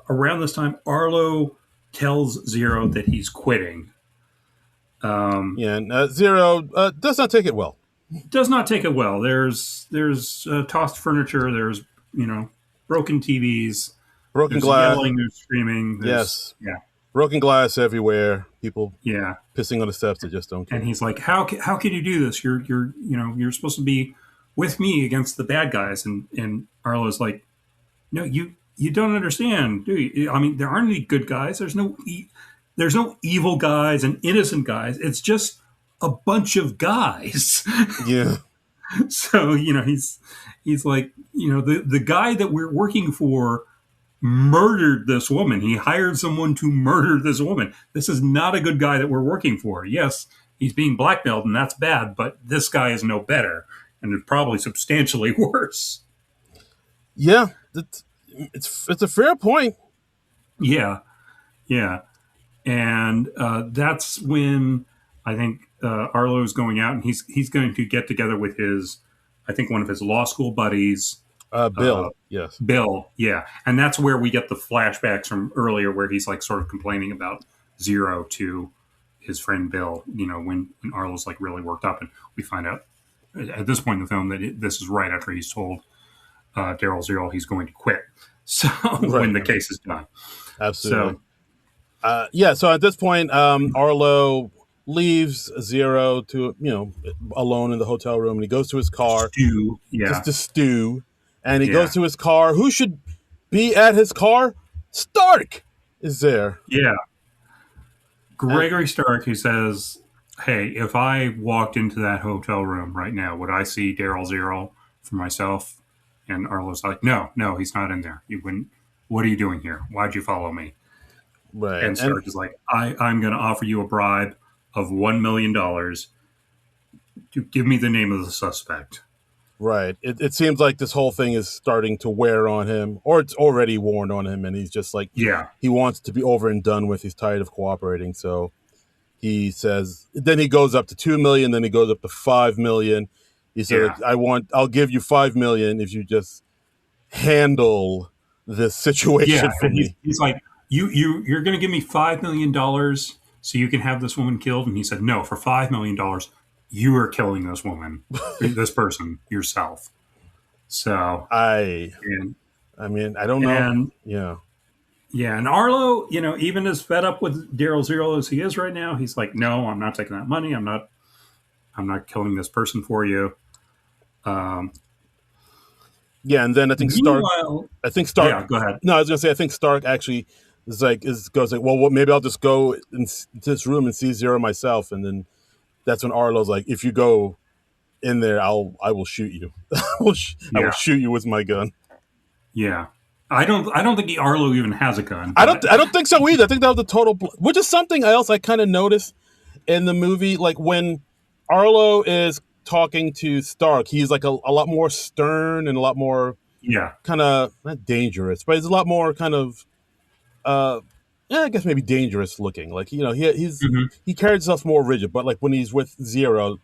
around this time, Arlo tells Zero that he's quitting. Yeah, and Zero does not take it well. Does not take it well. There's tossed furniture. There's broken TVs. Broken There's glass. yelling. There's screaming. There's Yes, broken glass everywhere. People yeah. pissing on the steps that just don't And care. he's like, how can you do this? You're supposed to be with me against the bad guys. And Arlo's like, no, you don't understand, do you? I mean, there aren't any good guys. There's no evil guys and innocent guys. It's just a bunch of guys. Yeah, So he's like, the guy that we're working for murdered this woman. He hired someone to murder this woman. This is not a good guy that we're working for. Yes, he's being blackmailed, and that's bad, but this guy is no better, and it's probably substantially worse. yeah. It's a fair point. Yeah, yeah. And that's when I think Arlo is going out, and he's going to get together with his, I think, one of his law school buddies, uh, Bill. Yes. Bill. Yeah, and that's where we get the flashbacks from earlier, where he's like sort of complaining about Zero to his friend Bill. When Arlo's like really worked up, and we find out at this point in the film that this is right after he's told Daryl Zero he's going to quit. So Right. when the case is done, Absolutely. so Yeah. So at this point, Arlo leaves Zero to alone in the hotel room, and he goes to his car Stu, just yeah, to stew, and he goes yeah, to his car. Who should be at his car? Stark is there, yeah. and Gregory Stark, who says, "Hey, if I walked into that hotel room right now, would I see Daryl Zero for myself?" And Arlo's like, "No, no, he's not in there. You wouldn't. What are you doing here? Why'd you follow me?" right, And and Stark is like, I'm going to offer you a bribe of $1 million to give me the name of the suspect." right. It seems like this whole thing is starting to wear on him, or it's already worn on him, and he's just like Yeah, he wants to be over and done with. He's tired of cooperating, so he says. Then he goes up to 2 million. Then he goes up to 5 million. He said, yeah, I'll give you 5 million if you just handle this yeah. situation for And me." he's like, you're going to give me $5 million so you can have this woman killed. And he said, no, for $5 million, you are killing this woman, this person yourself. So I and I mean, I don't know. and Yeah. yeah, and Arlo, even as fed up with Daryl Zero as he is right now, he's like, no, I'm not taking that money. I'm not killing this person for you. Um, Yeah, and then Meanwhile, I think Stark yeah, go ahead. no, I was going to say I think Stark actually goes like, "Well, maybe I'll just go into this room and see Zero myself." And then that's when Arlo's like, "If you go in there, I will shoot you. I will Yeah, shoot you with my gun." yeah. I don't think Arlo even has a gun, but I don't think so either. I think that was the which is something else I kind of noticed in the movie, like when Arlo is talking to Stark, he's like a lot more stern and a lot more yeah, kind of not dangerous, but he's a lot more kind of uh yeah, I guess maybe dangerous looking. Like hmm, he carries himself more rigid, but like when he's with Zero,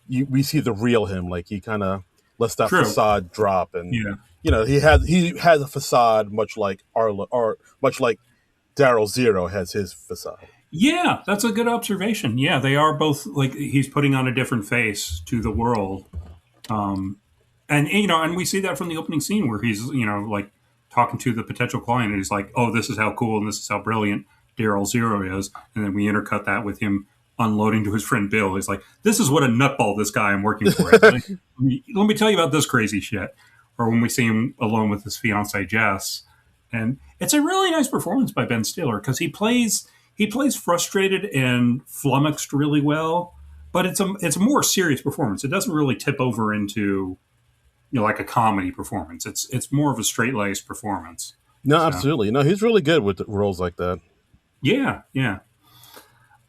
we see the real him. Like he kind of lets that true. facade drop, and Yeah, he has a facade much like Arlo or much like Daryl Zero has his facade. yeah. That's a good observation. Yeah, they are both like he's putting on a different face to the world. Um, and we see that from the opening scene where he's like talking to the potential client, and he's like, "Oh, this is how cool and this is how brilliant Daryl Zero is," and then we intercut that with him unloading to his friend Bill. He's like, "This is what a nutball this guy I'm working for is. Let me tell you about this crazy shit." Or when we see him alone with his fiancee Jess, and it's a really nice performance by Ben Stiller because he plays frustrated and flummoxed really well, but it's a more serious performance. It doesn't really tip over into like a comedy performance. It's more of a straight laced performance. No, So absolutely. No, he's really good with roles like that. yeah, yeah.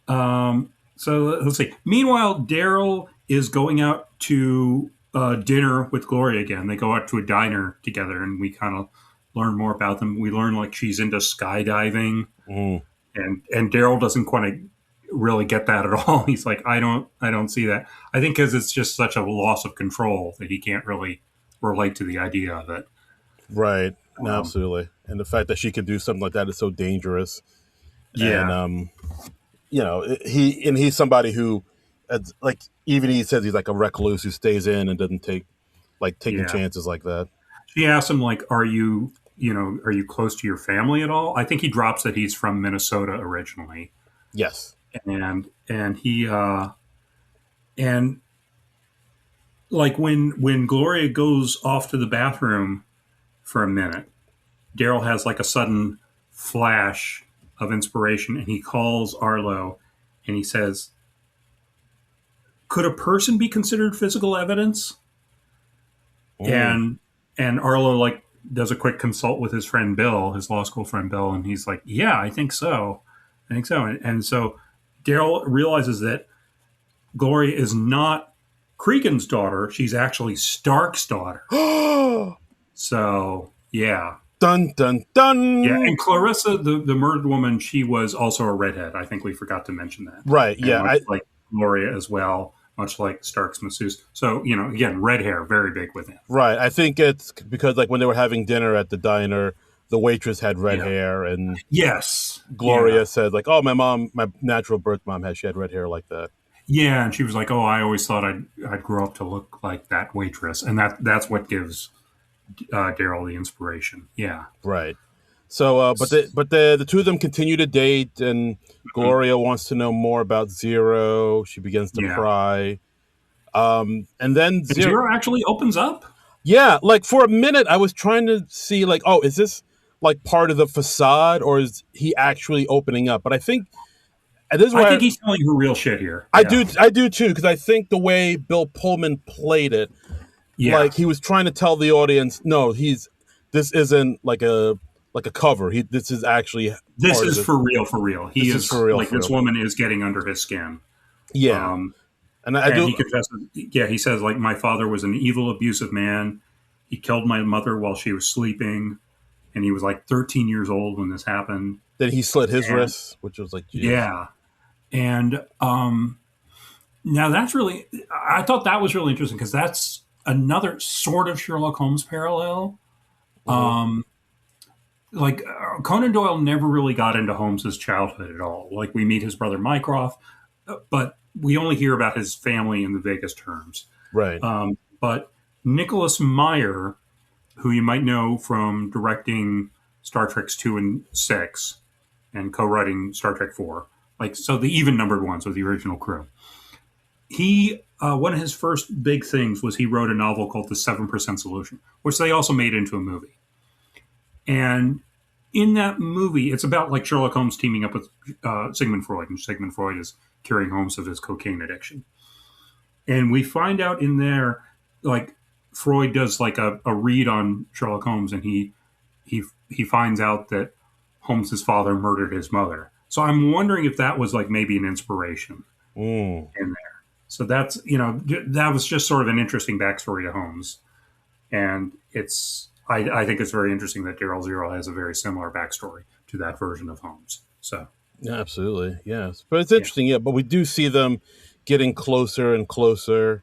So let's see. Meanwhile, Daryl is going out to dinner with Gloria again. They go out to a diner together, and we kind of learn more about them. We learn like she's into skydiving, Mm. and Daryl doesn't quite really get that at all. He's like, I don't see that. I think because it's just such a loss of control that he can't really relate to the idea of it. Right. No, Um, absolutely. And the fact that she could do something like that is so dangerous. And yeah, he's somebody who, like, even he says he's like a recluse who stays in and doesn't take like taking yeah. chances like that. She asks him like, are you close to your family at all? I think he drops that he's from Minnesota originally, Yes. and he and like when Gloria goes off to the bathroom for a minute, Daryl has like a sudden flash of inspiration, and he calls Arlo, and he says, "Could a person be considered physical evidence?" Mm. And Arlo like does a quick consult with his friend Bill, his law school friend Bill, and he's like, "Yeah, I think so, I think so." And so Daryl realizes that Gloria is not Cregan's daughter; she's actually Stark's daughter. So yeah, Dun dun yeah. dun. And Clarissa, the murdered woman, she was also a redhead. I think we forgot to mention that. Right. And Yeah. like Gloria as well, much like Stark's masseuse. So, again, red hair, very big with him. Right. I think it's because like when they were having dinner at the diner, the waitress had red Yeah. hair, and Yes. Yeah. Gloria said like, "Oh, my mom, my natural birth mom, she had red hair like that." Yeah. And she was like, "Oh, I always thought I'd grow up to look like that waitress," and that's what gives Daryl the inspiration. Yeah. Right. So, but the two of them continue to date, and Mhm. Gloria wants to know more about Zero. She begins to Yeah. cry, and then And Zero. Zero actually opens up. Yeah, like for a minute, I was trying to see like, oh, is this like part of the facade, or is he actually opening up? But I think and this is I why think he's telling her real shit here. I Yeah. do, I do too, because I think the way Bill Pullman played it, Yeah. like he was trying to tell the audience, no, this isn't like a cover. This is actually This part of is it. for real, for real. He This is for is real, like, for this real. woman is getting under his skin. Yeah, Um, and I and do. he confesses, yeah, he says, like, my father was an evil, abusive man. He killed my mother while she was sleeping, and he was like 13 years old when this happened. Then he slit his And wrists, which was like, geez. yeah, and now that's really, I thought that was really interesting because that's another sort of Sherlock Holmes parallel. Hmm. Um, like Conan Doyle never really got into Holmes's childhood at all. Like we meet his brother Mycroft, but we only hear about his family in the vaguest terms. Right. But Nicholas Meyer, who you might know from directing Star Trek's 2 and 6 and co-writing Star Trek 4, like so the even numbered ones with the original crew. He one of his first big things was he wrote a novel called The 7% Solution, which they also made into a movie. And in that movie, it's about like Sherlock Holmes teaming up with Sigmund Freud, and Sigmund Freud is curing Holmes of his cocaine addiction. And we find out in there, like Freud does like a read on Sherlock Holmes, and he finds out that Holmes's father murdered his mother. So I'm wondering if that was like maybe an inspiration Mm. in there. So that's that was just sort of an interesting backstory to Holmes, and I think it's very interesting that Daryl Zero has a very similar backstory to that version of Holmes. So Yeah, absolutely. Yes, but it's yeah, interesting. Yeah, but we do see them getting closer and closer.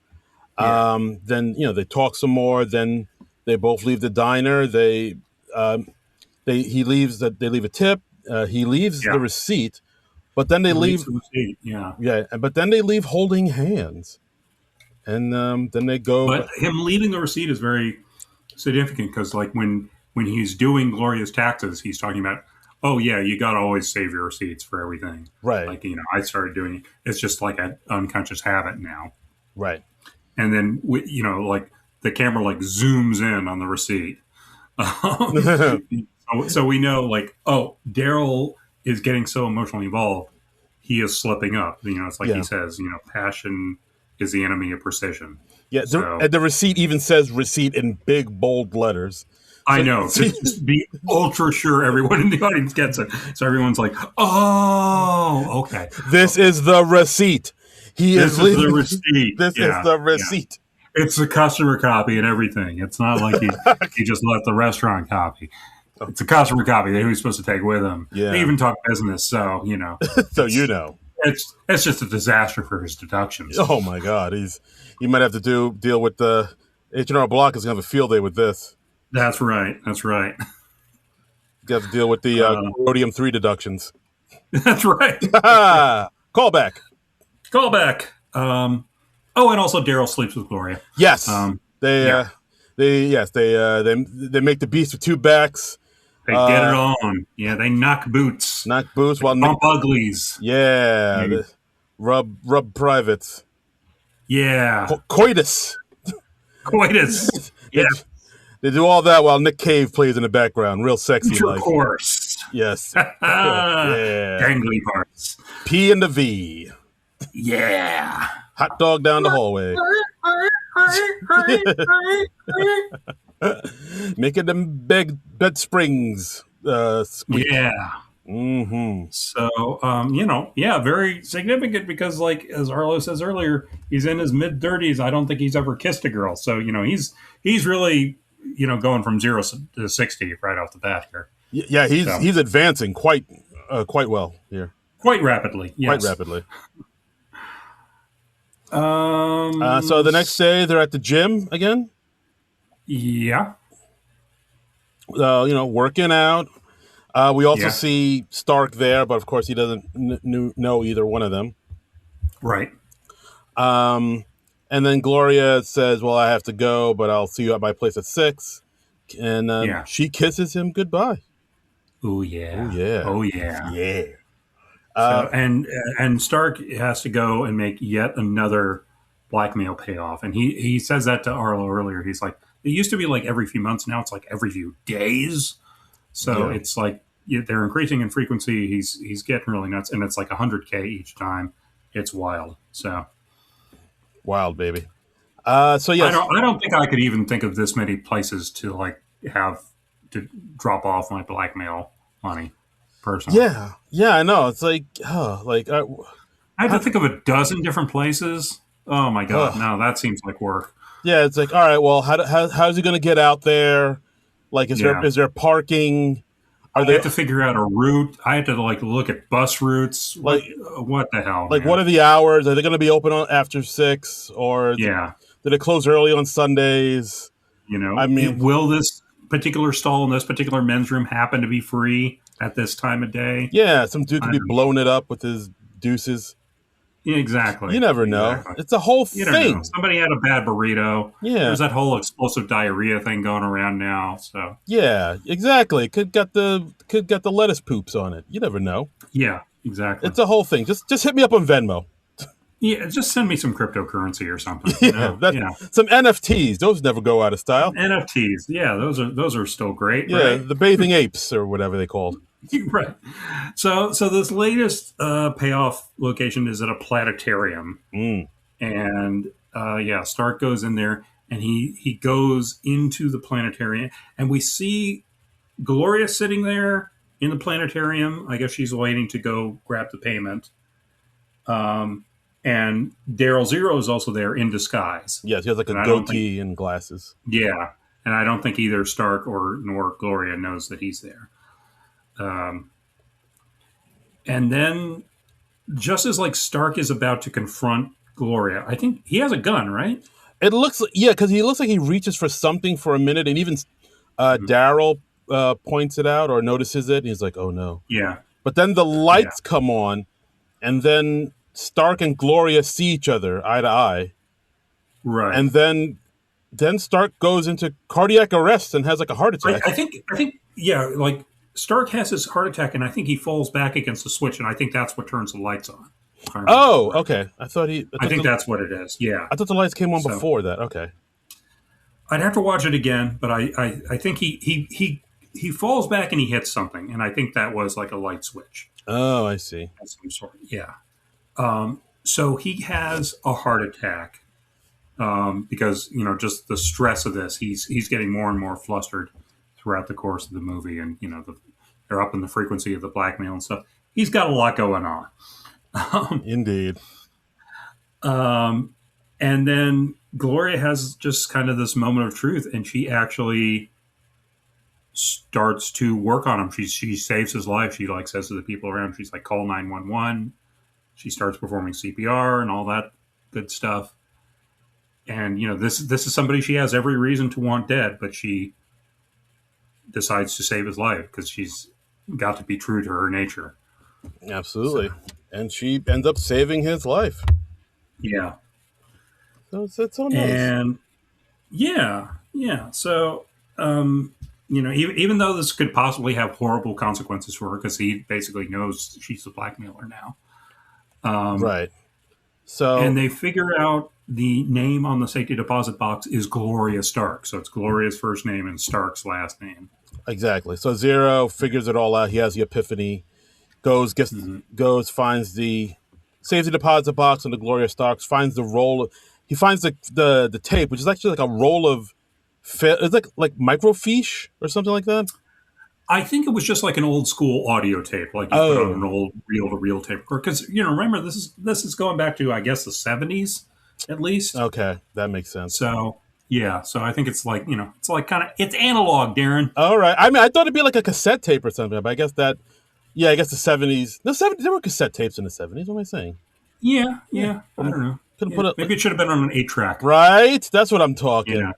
yeah, Then they talk some more. Then they both leave the diner. Um, he leaves that they leave a tip. He leaves yeah. the receipt, but then they He leaves leave. the receipt. Yeah, Yeah, but then they leave holding hands, and then they go. but him leaving the receipt is very significant because like when he's doing Gloria's taxes, he's talking about, oh yeah, you got to always save your receipts for everything. Right, Like I started doing it. It's just like an unconscious habit now. right. And then like the camera like zooms in on the receipt. So we know like, oh, Daryl is getting so emotionally involved, he is slipping up. It's like he Yeah, says, passion is the enemy of precision. yeah. So And the receipt even says receipt in big bold letters. I So know to just be ultra sure everyone in the audience gets it. So everyone's like, oh, okay, this okay. is the receipt. He This is is the leaving. receipt. This is Yeah, the yeah. receipt. It's a customer copy and everything. It's not like he just left the restaurant copy. It's a customer copy that he was supposed to take with him. They Yeah. even talk business, so So it's it's just a disaster for his deductions. Oh my God, he might have to deal with the H&R Block is gonna have a field day with this. That's right. That's right. You have to deal with the Uh, Rhodium 3 deductions. that's right. Call back. Call back. Oh, and also Daryl sleeps with Gloria. Yes, Um, yeah, they make the beast with two backs. they get it Uh, on. Yeah, they knock boots. Knock boots They while Nick. bump uglies. Yeah, They- rub privates. yeah, Coitus. coitus. they, Yeah, they do all that while Nick Cave plays in the background, real sexy like. intercourse. Yes. Yeah. Dangly parts. P and the V. Yeah. Hot dog down the hallway. Making them bed springs squeak. Yeah. Mm-hmm. So, yeah, very significant because, like, as Arlo says earlier, he's in his mid 30s. I don't think he's ever kissed a girl. So, he's really, going from 0 to 60 right off the bat here. Yeah, So, he's advancing quite well here. quite rapidly. Quite Yes. rapidly. So the next day they're at the gym again. Yeah. Working out. We also Yeah. see Stark there, but of course he doesn't know either one of them. Right. And then Gloria says, "Well, I have to go, but I'll see you at my place at 6." And Yeah. she kisses him goodbye. Oh Oh yeah. yeah, Oh yeah. yeah. So and Stark has to go and make yet another blackmail payoff, and he says that to Arlo earlier. He's like, it used to be like every few months, now it's like every few days. So Yeah, it's like they're increasing in frequency. He's getting really nuts, and it's like 100K each time. It's wild. So wild baby. So I yes, don't think I could even think of this many places to like have to drop off my blackmail money personally. yeah. I know. It's like, I had to think of a dozen different places. Oh my god, uh, no, that seems like work. yeah. It's like, all right. Well, how's he going to get out there? Like, Yeah, is there parking? Are I they had to figure out a route. I had to like look at bus routes. like What the hell, what man? are the hours? Are they going to be open after 6, or Yeah, did it close early on Sundays? I mean, will this particular stall in this particular men's room happen to be free at this time of day? yeah, some dude I could be don't know. blowing it up with his deuces. Yeah, You exactly, never know. exactly. It's a whole You don't know. thing. Somebody had a bad burrito. Yeah, There's that whole explosive diarrhea thing going around now. So yeah, exactly. Could got the lettuce poops on it. You never know. yeah, exactly. It's a whole thing. Just hit me up on Venmo. Yeah, just send me some cryptocurrency or something. Yeah, that some NFTs. Those never go out of style. NFTs. Yeah, those are still great, Yeah, right? the bathing apes or whatever they called. Right. So this latest payoff location is at a planetarium, Mm. and yeah, Stark goes in there, and he goes into the planetarium, and we see Gloria sitting there in the planetarium. I guess she's waiting to go grab the payment. And Daryl Zero is also there in disguise, Yes, he has like a and I don't think goatee and glasses. yeah, and I don't think either Stark or nor Gloria knows that he's there. And then just as like Stark is about to confront Gloria, I think he has a gun, right? It looks, yeah, because he looks like he reaches for something for a minute, and even Mhm. Daryl points it out or notices it, and he's like, "Oh no!" Yeah, But then the yeah, lights come on, and then Stark and Gloria see each other eye to eye, right. and then Stark goes into cardiac arrest and has like a heart I, attack. I think I think yeah, like Stark has his heart attack, and I think he falls back against the switch, and I think that's what turns the lights on. If I remember Oh, correctly, okay. I thought he. I think that's what it is. Yeah. I thought the lights came on So before that. Okay. I'd have to watch it again, but I think he falls back and he hits something, and I think that was like a light switch Oh, I see. of some sort. Yeah. So he has a heart attack because just the stress of this. He's getting more and more flustered throughout the course of the movie, and they're up in the frequency of the blackmail and stuff. He's got a lot going on. Indeed. And then Gloria has just kind of this moment of truth, and she actually starts to work on him. She saves his life. She like says to the people around, she's like, call 911. She starts performing CPR and all that good stuff. And this is somebody she has every reason to want dead, but she decides to save his life because she's got to be true to her nature. Absolutely. So And she ends up saving his life. yeah, So it's so nice. and yeah. So even though this could possibly have horrible consequences for her because he basically knows she's the blackmailer now. Right. So And they figure out the name on the safety deposit box is Gloria Stark. So it's Gloria's first name and Stark's last name. exactly. So Zero figures it all out. He has the epiphany. Mm-hmm. Finds the safety deposit box on the Gloria Starks. Finds the roll. He finds the tape, which is actually like a roll of. It's like microfiche or something like that. I think it was just like an old school audio tape, like you put on an Oh, old reel to reel tape recorder. Because remember this is going back to I guess the 70s at least. okay, that makes sense. So yeah, so I think it's like it's like kind of it's analog, Darren. All right. I mean, I thought it'd be like a cassette tape or something, but I guess that. Yeah, I guess the 70s. No, 70s. There were cassette tapes in the 70s. What am I saying? Yeah, I don't know. Couldn't Yeah, put it maybe it should have been on an 8-track. right. That's what I'm You know, talking.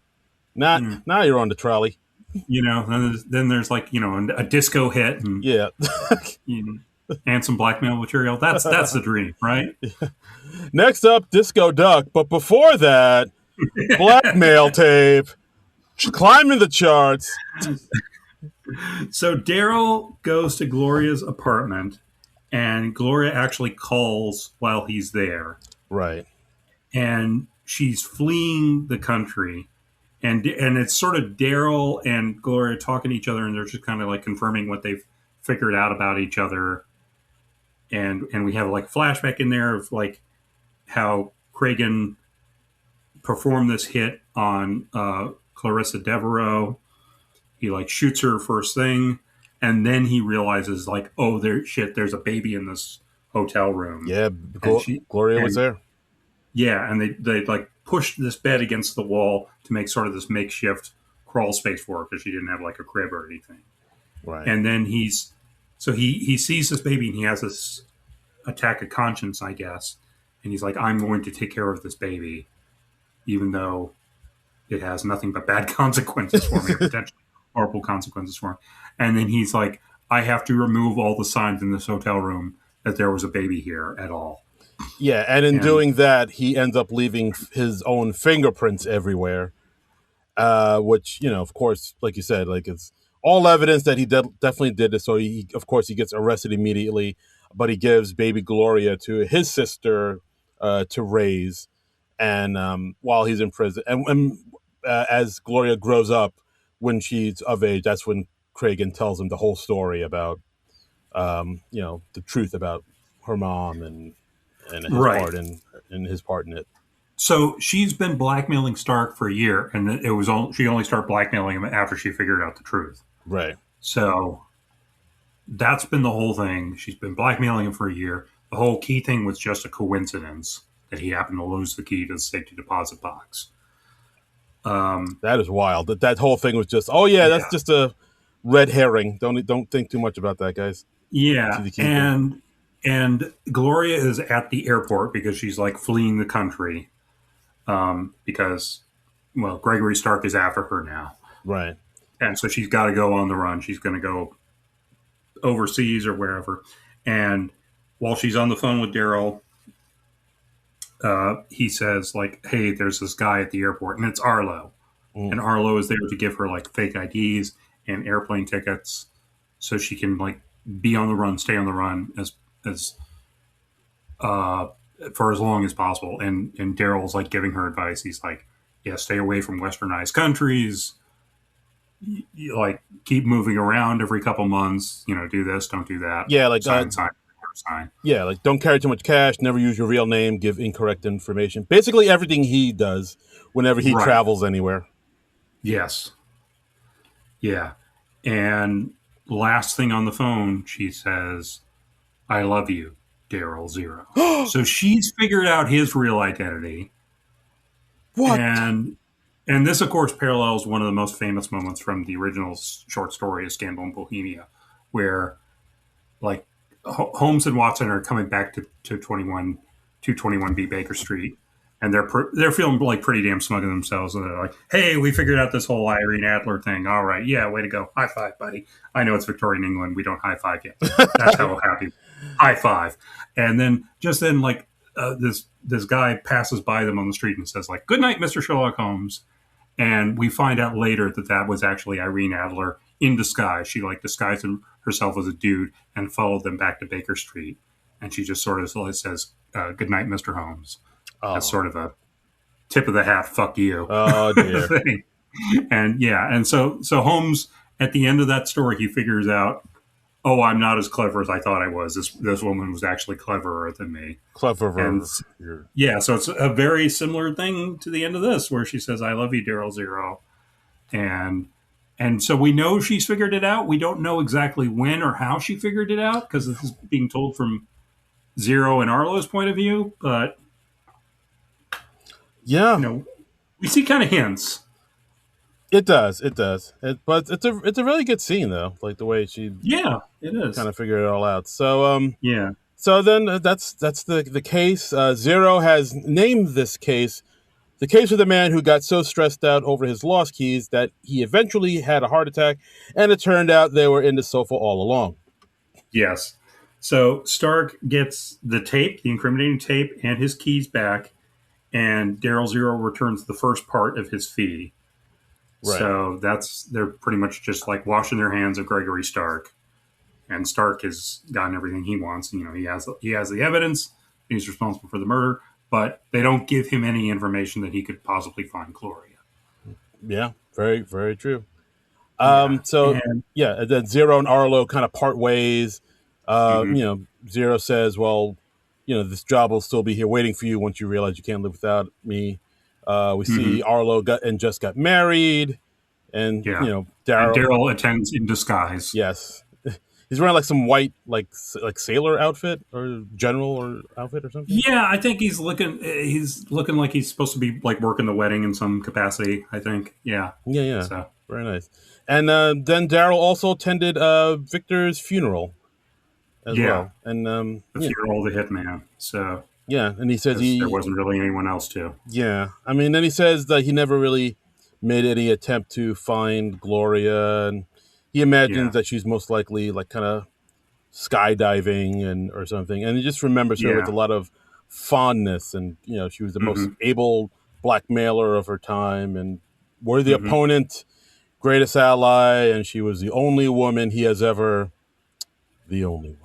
Not Mm. now. You're on the trolley. Then there's like a disco hit and Yeah. you know, and some blackmail material. That's the dream, right? Next up, Disco Duck. But before that, blackmail tape, climbing the charts. So Daryl goes to Gloria's apartment, and Gloria actually calls while he's there, Right. and she's fleeing the country, and it's sort of Daryl and Gloria talking to each other, and they're just kind of like confirming what they've figured out about each other, and we have like a flashback in there of like how Cragen performed this hit on Clarissa Devereaux. He like shoots her first thing, and then he realizes like, oh, there's a baby in this hotel room, Yeah. and she Gloria was and there. yeah, and they like pushed this bed against the wall to make sort of this makeshift crawl space for her because she didn't have like a crib or anything. Right. And then he sees this baby and he has this attack of conscience, I guess, and he's like, I'm going to take care of this baby, even though it has nothing but bad consequences for me, or potentially horrible consequences for him. And then he's like, I have to remove all the signs in this hotel room that there was a baby here at all. Yeah, and in And doing that, he ends up leaving his own fingerprints everywhere. Which, of course, like you said, like it's all evidence that he definitely did this. So of course, he gets arrested immediately, but he gives baby Gloria to his sister to raise, and while he's in prison, and as Gloria grows up, when she's of age, that's when Cragen tells him the whole story about, the truth about her mom and his right. part in it. So she's been blackmailing Stark for a year, and she only started blackmailing him after she figured out the truth. Right. So that's been the whole thing. She's been blackmailing him for a year. The whole key thing was just a coincidence that he happened to lose the key to the safety deposit box. That is wild. That whole thing was just, oh yeah, that's just a red herring. Don't think too much about that, guys. Yeah, and Gloria is at the airport because she's like fleeing the country, because Gregory Stark is after her now, Right. and so she's got to go on the run. She's going to go overseas or wherever, and while she's on the phone with Daryl, he says like, "Hey, there's this guy at the airport, and it's Arlo, and Arlo is there to give her like fake IDs and airplane tickets, so she can like be on the run, stay on the run as for as long as possible." And Daryl's like giving her advice. He's like, "Yeah, stay away from westernized countries. You, like keep moving around every couple months. Do this, don't do that. Yeah, like sign. Yeah, like don't carry too much cash. Never use your real name. Give incorrect information. Basically, everything he does whenever he travels anywhere. Yes. Yeah. And last thing on the phone, she says, "I love you, Daryl Zero." So she's figured out his real identity. What? And this, of course, parallels one of the most famous moments from the original short story, A Scandal in Bohemia, where like Holmes and Watson are coming back to 221B Baker Street, and they're feeling like pretty damn smug of themselves. And they're like, "Hey, we figured out this whole Irene Adler thing. All right, yeah, way to go. High five, buddy. I know it's Victorian England. We don't high five yet. That's how happy. High five." And then like this guy passes by them on the street and says like, "Good night, Mr. Sherlock Holmes." And we find out later that was actually Irene Adler in disguise. She like disguised herself as a dude and followed them back to Baker Street. And she just sort of says, "Good night, Mr. Holmes." Oh. That's sort of a tip of the hat, fuck you. Oh dear. thing. And so Holmes at the end of that story, he figures out, oh, I'm not as clever as I thought I was. This woman was actually cleverer than me. Cleverer. And, yeah, so it's a very similar thing to the end of this, where she says, "I love you, Daryl Zero," and so we know she's figured it out. We don't know exactly when or how she figured it out because this is being told from Zero and Arlo's point of view, but yeah, we see kind of hints. It does. But it's a really good scene though, like the way she it is kind of figured it all out. So yeah. So then that's the case. Zero has named this case the case of the man who got so stressed out over his lost keys that he eventually had a heart attack, and it turned out they were in the sofa all along. Yes. So Stark gets the tape, the incriminating tape, and his keys back, and Daryl Zero returns the first part of his fee. Right. So they're pretty much just like washing their hands of Gregory Stark, and Stark has gotten everything he wants. You know, he has the evidence. He's responsible for the murder, but they don't give him any information that he could possibly find Gloria. Yeah. Very very true. Yeah, So and yeah, and then Zero and Arlo kind of part ways. mhm, Zero says, "Well, this job will still be here waiting for you once you realize you can't live without me." We see mhm, Arlo just got married, and yeah, and Daryl. Daryl attends in disguise. Yes, he's wearing like some white like sailor outfit or general or outfit or something. Yeah, I think he's looking like he's supposed to be like working the wedding in some capacity. I think. Yeah. Yeah, yeah, So very nice. And then Daryl also attended Victor's funeral as yeah, well, and the funeral of the hitman. So yeah, and he says because there he wasn't really anyone else to. yeah, I mean, then he says that he never really made any attempt to find Gloria, and he imagines Yeah. that she's most likely like kind of skydiving and or something, and he just remembers her with Yeah. a lot of fondness, and she was the most Hmm. able blackmailer of her time and worthy Hmm. opponent, greatest ally, and she was the only woman he has ever, the only woman.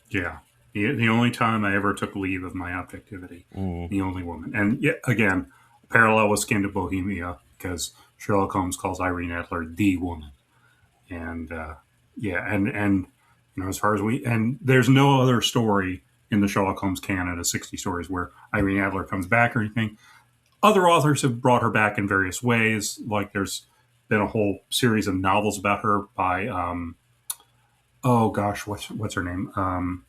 Yeah. The only time I ever took leave of my objectivity, Mm. the only woman. And yet again, parallel with Skin to Bohemia, because Sherlock Holmes calls Irene Adler the woman. And yeah, and as far as and there's no other story in the Sherlock Holmes canon of 60 stories where Irene Adler comes back or anything. Other authors have brought her back in various ways. Like there's been a whole series of novels about her by oh gosh, what's her name?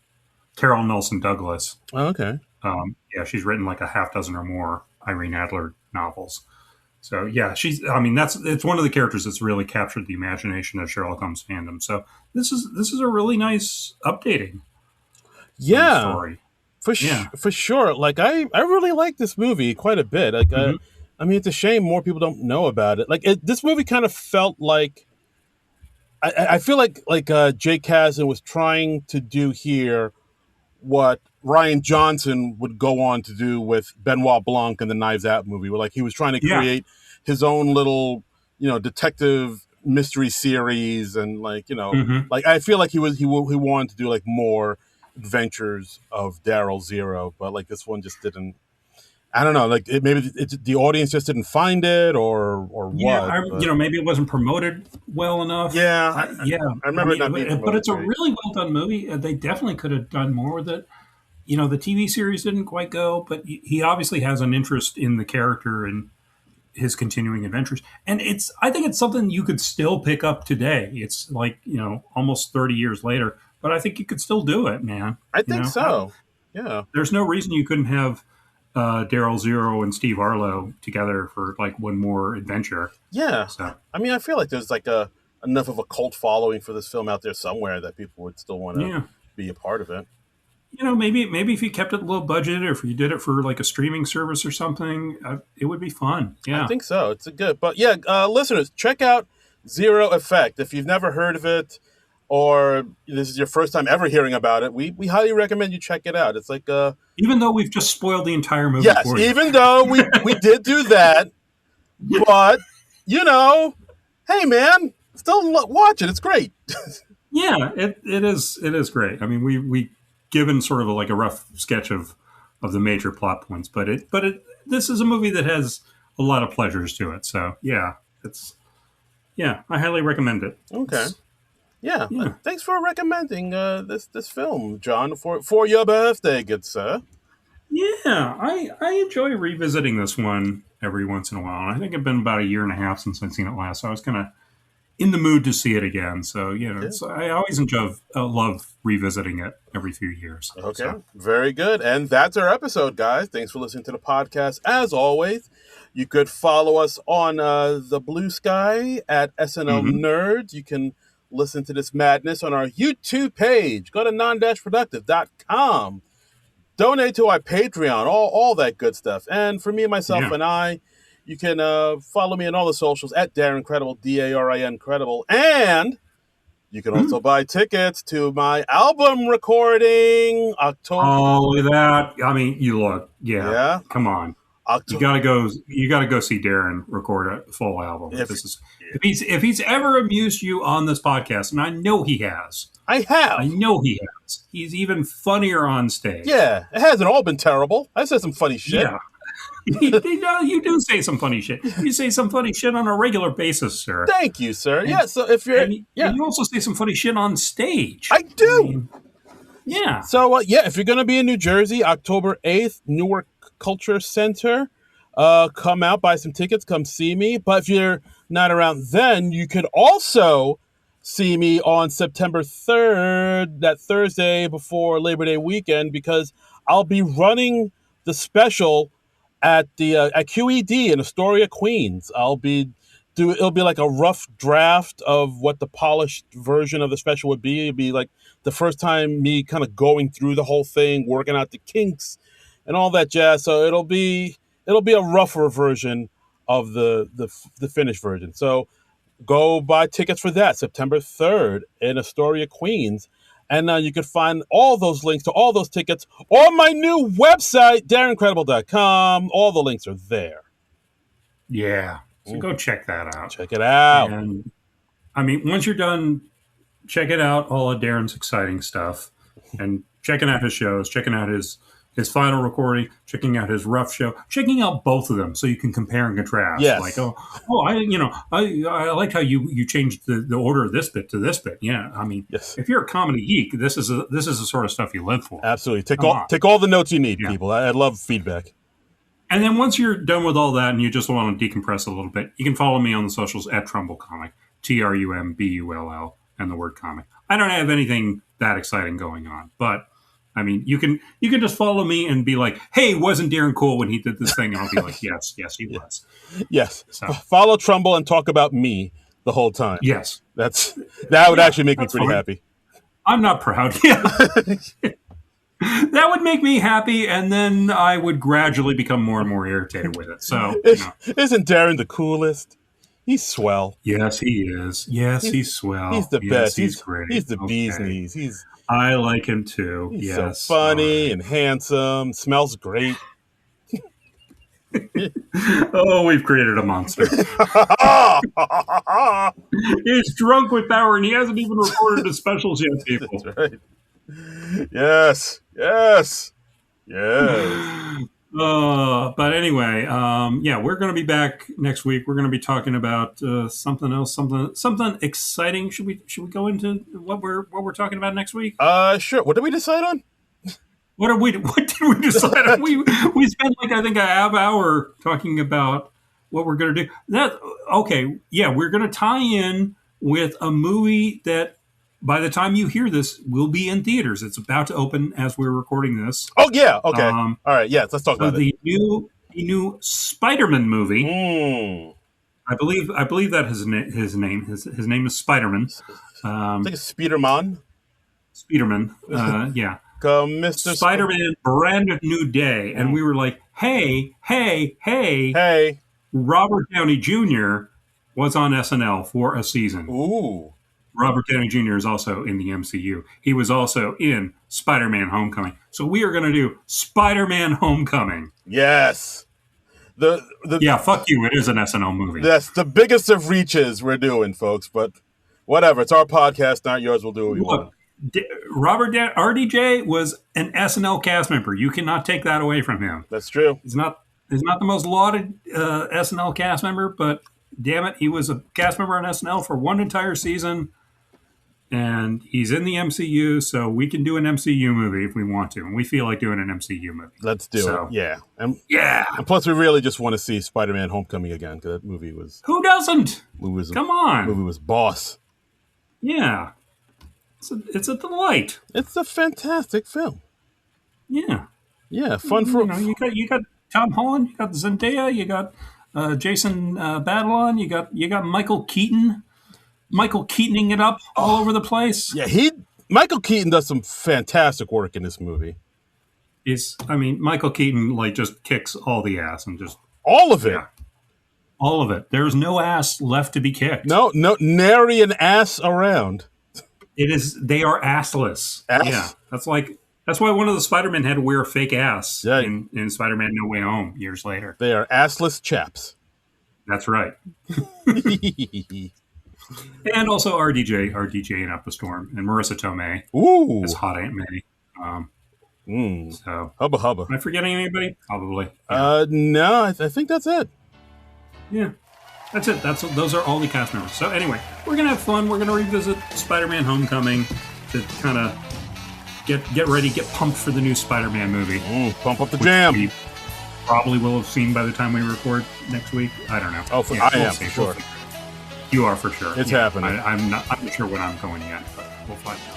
Carol Nelson Douglas. Oh, okay. Yeah, she's written like a half dozen or more Irene Adler novels. So yeah, she's. I mean, it's one of the characters that's really captured the imagination of Sherlock Holmes fandom. So this is a really nice updating of the Yeah, story. for Yeah. for sure. Like I really like this movie quite a bit. Like Hmm. I mean, it's a shame more people don't know about it. Like this movie kind of felt like I feel like Jake Kasdan was trying to do here what Ryan Johnson would go on to do with Benoit Blanc in the Knives Out movie. Where like he was trying to Yeah. create his own little detective mystery series, and Hmm. like I feel like he wanted to do like more adventures of Daryl Zero, but like this one just didn't. I don't know, like the audience just didn't find it, or Yeah. what. But Maybe it wasn't promoted well enough. yeah, Yeah. I I remember it mean, not being but promoted it's a great. really well done movie. They definitely could have done more with it. The TV series didn't quite go, but he obviously has an interest in the character and his continuing adventures. And I think it's something you could still pick up today. It's like, almost 30 years later, but I think you could still do it, man. I think so. Yeah, There's no reason you couldn't have Daryl Zero and Steve Arlo together for like one more adventure. yeah. So, I mean, I feel like there's like a enough of a cult following for this film out there somewhere that people would still want to yeah. be a part of it. Maybe if you kept it low budget or if you did it for like a streaming service or something, it would be fun. I Yeah. think so. It's a good, but yeah, listeners, check out Zero Effect if you've never heard of it, or this is your first time ever hearing about it. We highly recommend you check it out. It's like Even though we've just spoiled the entire movie yes, for you. even though we did do that, but hey man, still watch it. It's great. Yeah, it is great. I mean, we given sort of like a rough sketch of the major plot points, but this is a movie that has a lot of pleasures to it. So yeah, I highly recommend it. Okay. It's Yeah. yeah. Thanks for recommending this film, John, for your birthday, good sir. Yeah, I enjoy revisiting this one every once in a while. And I think it's been about a year and a half since I've seen it last, so I was kind of in the mood to see it again. So Yeah. I always enjoy love revisiting it every few years. Okay. So Very good. And that's our episode, guys. Thanks for listening to the podcast. As always, you could follow us on the Blue Sky at SNL hmm Nerds. You can listen to this madness on our YouTube page. Go to non-productive.com. Donate to our Patreon, all that good stuff. And for me, myself, Yeah. and I, you can follow me on all the socials at Darren Credible, Darin Credible. And you can also buy tickets to my album recording, October. Oh, look at that. I mean, you look. Yeah. Come on. You gotta go see Darren record a full album. If he's ever amused you on this podcast, and I know he has. I have. I know he has. He's even funnier on stage. Yeah, it hasn't all been terrible. I said some funny shit. Yeah. You do say some funny shit. You say some funny shit on a regular basis, sir. Thank you, sir. Yeah, so if you're... And you also say some funny shit on stage. I do. Yeah. So, if you're going to be in New Jersey, October 8th, Newark Culture Center, come out, buy some tickets, come see me. But if you're not around then, you could also see me on September 3rd, that Thursday before Labor Day weekend, because I'll be running the special at the at QED in Astoria, Queens. It'll be like a rough draft of what the polished version of the special would be. It'd be like the first time me kind of going through the whole thing, working out the kinks and all that jazz. So it'll be a rougher version of the finished version. So go buy tickets for that, September 3rd in Astoria, Queens. And you can find all those links to all those tickets on my new website, DarrenCredible.com. All the links are there. Yeah. So go check that out. Check it out. And I mean, once you're done, check it out, all of Darren's exciting stuff. And checking out his shows, checking out his final recording, checking out his rough show, checking out both of them so you can compare and contrast. Yes. Like, I like how you changed the order of this bit to this bit. Yeah. I mean, if you're a comedy geek, this is the sort of stuff you live for. Absolutely. Take all the notes you need, people. I love feedback. And then once you're done with all that and you just want to decompress a little bit, you can follow me on the socials at Trumbull Comic, TRUMBULL, and the word comic. I don't have anything that exciting going on, but I mean, you can just follow me and be like, "Hey, wasn't Darren cool when he did this thing?" And I'll be like, "Yes, he was." Yes. So, follow Trumbull and talk about me the whole time. Yes, that would actually make me pretty happy. I'm not proud. Yeah. That would make me happy, and then I would gradually become more and more irritated with it. So, isn't Darren the coolest? He's swell. Yes, he is. Yes, he's swell. He's the best. He's great. He's the bee's knees. I like him too. He's yes, so funny and handsome. Smells great. Oh, we've created a monster. He's drunk with power, and he hasn't even recorded his specials yet, people. That's right. Yes. But anyway, we're going to be back next week. We're going to be talking about something else, something exciting. Should we go into what we're talking about next week? Sure. What did we decide on? What did we decide on? We spent I think a half hour talking about what we're going to do. We're going to tie in with a movie that, by the time you hear this, will be in theaters. It's about to open as we're recording this. Oh yeah, okay. All right, yes, let's talk about it. The new Spider-Man movie. I believe that his name is Spider-Man. I think it's Spiderman. Spider-Man. Yeah. Mr. Spider-Man Brand New Day, and we were like, hey, Robert Downey Jr. was on SNL for a season. Ooh. Robert Downey Jr. is also in the MCU. He was also in Spider-Man Homecoming. So we are going to do Spider-Man Homecoming. Yes. Fuck you. It is an SNL movie. That's the biggest of reaches we're doing, folks. But whatever. It's our podcast, not yours. We'll do what we want. RDJ was an SNL cast member. You cannot take that away from him. That's true. He's not the most lauded SNL cast member, but damn it, he was a cast member on SNL for one entire season. And he's in the MCU, so we can do an MCU movie if we want to, and we feel like doing an MCU movie. Let's do it. Yeah. And plus, we really just want to see Spider-Man Homecoming again, because that movie was... Who doesn't? Come on. Movie was boss. Yeah. It's a delight. It's a fantastic film. Yeah. Yeah, fun for... You got Tom Holland, you got Zendaya, you got Jason Batalon, you got Michael Keaton. Michael Keatoning it up all over the place. Yeah, Michael Keaton does some fantastic work in this movie. Michael Keaton like just kicks all the ass and just all of it. Yeah, all of it. There's no ass left to be kicked. No, nary an ass around. They are assless. Ass? Yeah, that's why one of the Spider-Men had to wear a fake ass Yeah. in Spider-Man No Way Home years later. They are assless chaps. That's right. And also our DJing up a storm, and Marissa Tomei as Hot Aunt May. So hubba hubba. Am I forgetting anybody? Probably. Yeah. No, I think that's it. Yeah, that's it. Those are all the cast members. So anyway, we're gonna have fun. We're gonna revisit Spider-Man: Homecoming to kind of get ready, get pumped for the new Spider-Man movie. Pump up the jam. We probably will have seen by the time we record next week. I don't know. Oh, I am for sure. You are for sure. It's happening. I'm not sure when I'm going yet, but we'll find out.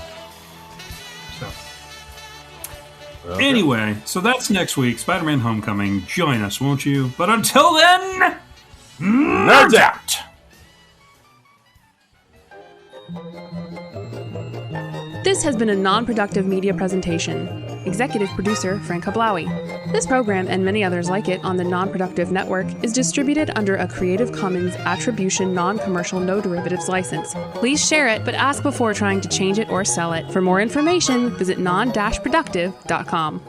So, Anyway, so that's next week. Spider-Man: Homecoming. Join us, won't you? But until then, nerds out. This has been a non-productive media presentation. Executive producer Frank Hablawi. This program and many others like it on the Non-Productive Network is distributed under a Creative Commons Attribution Non-Commercial No Derivatives license. Please share it, but ask before trying to change it or sell it. For more information, visit non-productive.com.